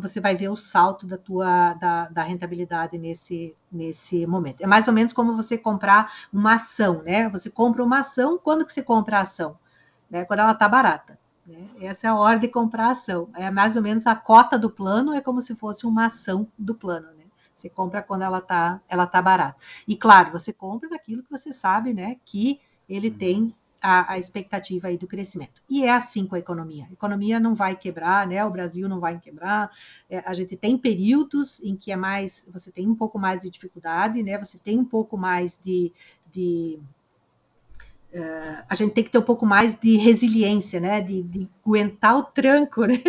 Você vai ver o salto da rentabilidade nesse momento. É mais ou menos como você comprar uma ação, né? Você compra uma ação, quando que você compra a ação? Né? Quando ela está barata. Né? Essa é a hora de comprar a ação. É mais ou menos a cota do plano, é como se fosse uma ação do plano. Né? Você compra quando ela tá barata. E, claro, você compra daquilo que você sabe, né, que ele tem a expectativa aí do crescimento. E é assim com a economia. A economia não vai quebrar, né? O Brasil não vai quebrar. A gente tem períodos em que você tem um pouco mais de dificuldade, né? Você tem um pouco mais a gente tem que ter um pouco mais de resiliência, né? De aguentar o tranco, né?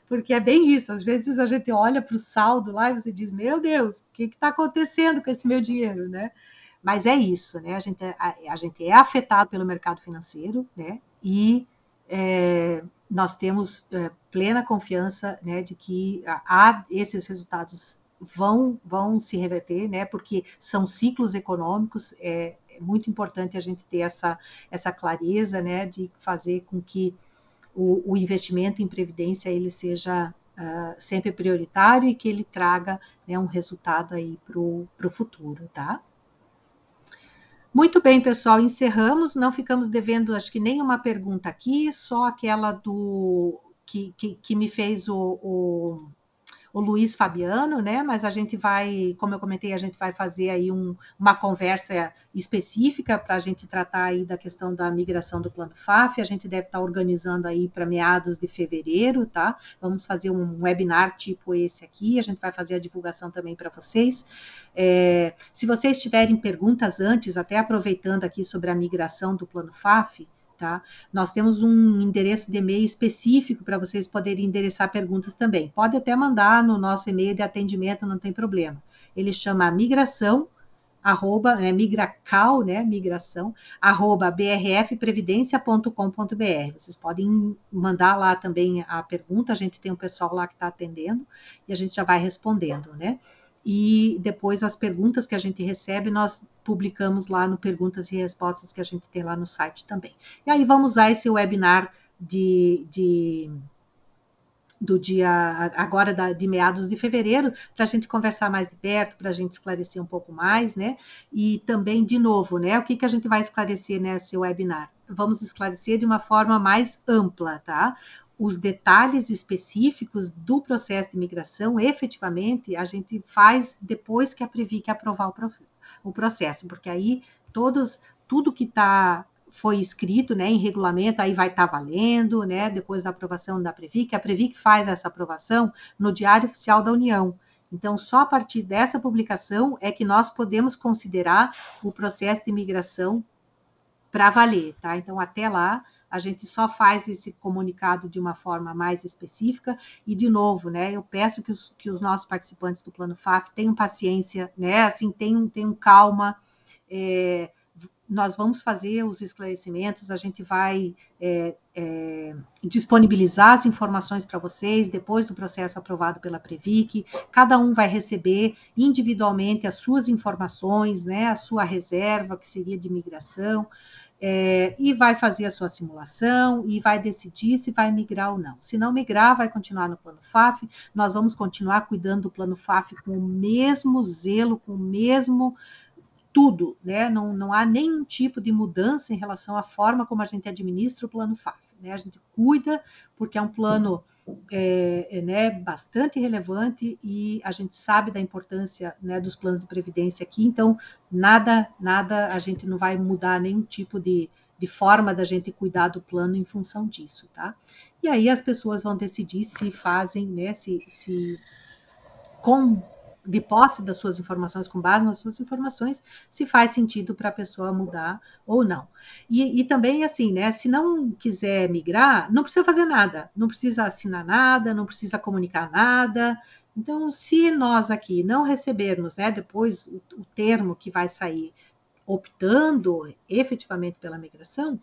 Porque é bem isso. Às vezes a gente olha para o saldo lá e você diz, meu Deus, o que está acontecendo com esse meu dinheiro, né? Mas é isso, né? A gente é afetado pelo mercado financeiro, né? E nós temos plena confiança, né, de que esses resultados vão se reverter, né? Porque são ciclos econômicos. É muito importante a gente ter essa clareza, né? De fazer com que o investimento em previdência ele seja sempre prioritário e que ele traga, né, um resultado aí para o futuro, tá? Muito bem, pessoal, encerramos, não ficamos devendo, acho que nenhuma pergunta aqui, só aquela que me fez o Luiz Fabiano, né? Mas a gente vai, como eu comentei, a gente vai fazer aí uma conversa específica para a gente tratar aí da questão da migração do Plano FAF. A gente deve estar organizando aí para meados de fevereiro, tá? Vamos fazer um webinar tipo esse aqui, a gente vai fazer a divulgação também para vocês. Se vocês tiverem perguntas antes, até aproveitando aqui sobre a migração do Plano FAF, tá? Nós temos um endereço de e-mail específico para vocês poderem endereçar perguntas também. Pode até mandar no nosso e-mail de atendimento, não tem problema. Ele chama migração, migracal, né, migração, @brfprevidencia.com.br. Vocês podem mandar lá também a pergunta, a gente tem um pessoal lá que está atendendo e a gente já vai respondendo, né? E depois as perguntas que a gente recebe, nós publicamos lá no Perguntas e Respostas que a gente tem lá no site também. E aí vamos usar esse webinar do dia agora de meados de fevereiro, para a gente conversar mais de perto, para a gente esclarecer um pouco mais, né? E também, de novo, né? O que a gente vai esclarecer nesse webinar? Vamos esclarecer de uma forma mais ampla, tá? Os detalhes específicos do processo de imigração, efetivamente, a gente faz depois que a Previc aprovar o processo, porque aí tudo que foi escrito, né, em regulamento, aí vai estar valendo, né, depois da aprovação da Previc. A Previc faz essa aprovação no Diário Oficial da União. Então, só a partir dessa publicação é que nós podemos considerar o processo de imigração para valer, tá? Então, até lá, a gente só faz esse comunicado de uma forma mais específica e, de novo, né, eu peço que os nossos participantes do Plano FAF tenham paciência, né, assim, tenham calma, nós vamos fazer os esclarecimentos, a gente vai disponibilizar as informações para vocês depois do processo aprovado pela Previc. Cada um vai receber individualmente as suas informações, né, a sua reserva, que seria de migração, e vai fazer a sua simulação e vai decidir se vai migrar ou não. Se não migrar, vai continuar no Plano FAF. Nós vamos continuar cuidando do Plano FAF com o mesmo zelo, com o mesmo tudo, né? Não há nenhum tipo de mudança em relação à forma como a gente administra o Plano FAF, né? A gente cuida porque é um plano né, bastante relevante e a gente sabe da importância, né, dos planos de previdência aqui, então nada a gente não vai mudar nenhum tipo de forma da gente cuidar do plano em função disso, tá? E aí as pessoas vão decidir se fazem, né, de posse das suas informações, com base nas suas informações, se faz sentido para a pessoa mudar ou não. E também, assim, né, se não quiser migrar, não precisa fazer nada, não precisa assinar nada, não precisa comunicar nada. Então, se nós aqui não recebermos, né, depois o termo que vai sair optando efetivamente pela migração,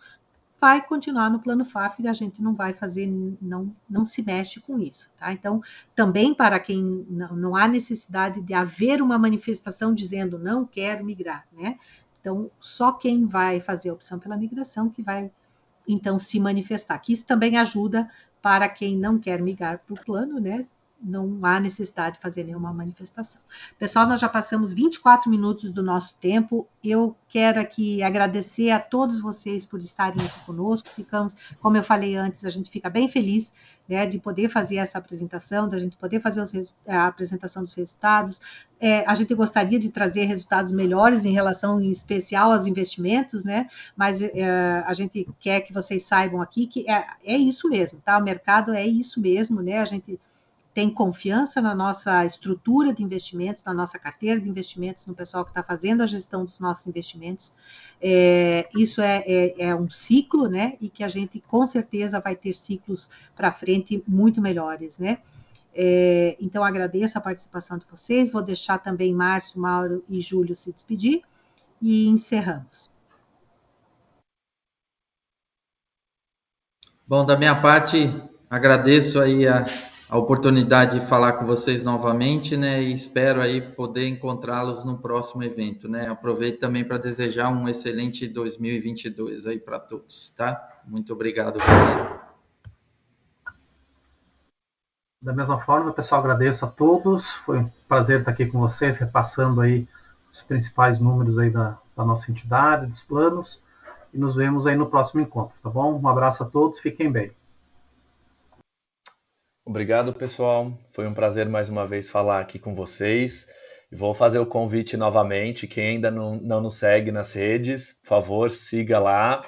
vai continuar no Plano FAF e a gente não vai fazer, não se mexe com isso, tá? Então, também para quem não há necessidade de haver uma manifestação dizendo não quero migrar, né? Então, só quem vai fazer a opção pela migração que vai, então, se manifestar. Que isso também ajuda para quem não quer migrar para o plano, né? não há necessidade de fazer nenhuma manifestação. Pessoal, nós já passamos 24 minutos do nosso tempo. Eu quero aqui agradecer a todos vocês por estarem aqui conosco. Ficamos, como eu falei antes, a gente fica bem feliz, né, de poder fazer essa apresentação, da gente poder fazer a apresentação dos resultados. A gente gostaria de trazer resultados melhores em relação, em especial, aos investimentos, né? Mas a gente quer que vocês saibam aqui que é isso mesmo, tá? O mercado é isso mesmo, né? A gente tem confiança na nossa estrutura de investimentos, na nossa carteira de investimentos, no pessoal que está fazendo a gestão dos nossos investimentos. Isso é um ciclo, né? E que a gente, com certeza, vai ter ciclos para frente muito melhores, né? Então, agradeço a participação de vocês. Vou deixar também Márcio, Mauro e Júlio se despedir e encerramos. Bom, da minha parte, agradeço aí a oportunidade de falar com vocês novamente, né? E espero aí poder encontrá-los no próximo evento, né? Aproveito também para desejar um excelente 2022 aí para todos, tá? Muito obrigado, José. Da mesma forma, pessoal, agradeço a todos. Foi um prazer estar aqui com vocês, repassando aí os principais números aí da nossa entidade, dos planos. E nos vemos aí no próximo encontro, tá bom? Um abraço a todos, fiquem bem. Obrigado, pessoal. Foi um prazer mais uma vez falar aqui com vocês. Vou fazer o convite novamente. Quem ainda não nos segue nas redes, por favor, siga lá,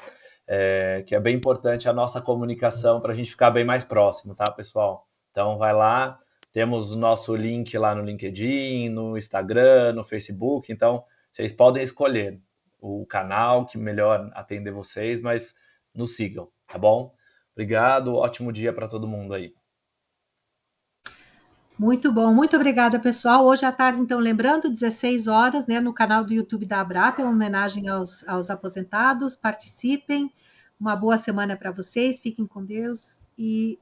que é bem importante a nossa comunicação para a gente ficar bem mais próximo, tá, pessoal? Então, vai lá. Temos o nosso link lá no LinkedIn, no Instagram, no Facebook. Então, vocês podem escolher o canal que melhor atender vocês, mas nos sigam, tá bom? Obrigado. Ótimo dia para todo mundo aí. Muito bom, muito obrigada, pessoal. Hoje à tarde, então, lembrando, 16 horas, né, no canal do YouTube da Abrap, uma homenagem aos aposentados. Participem. Uma boa semana para vocês. Fiquem com Deus e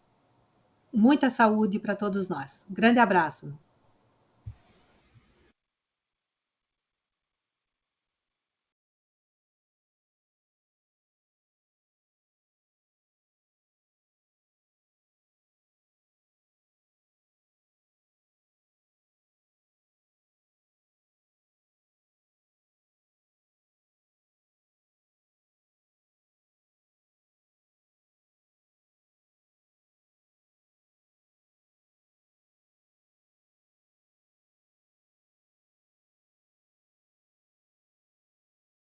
muita saúde para todos nós. Um grande abraço.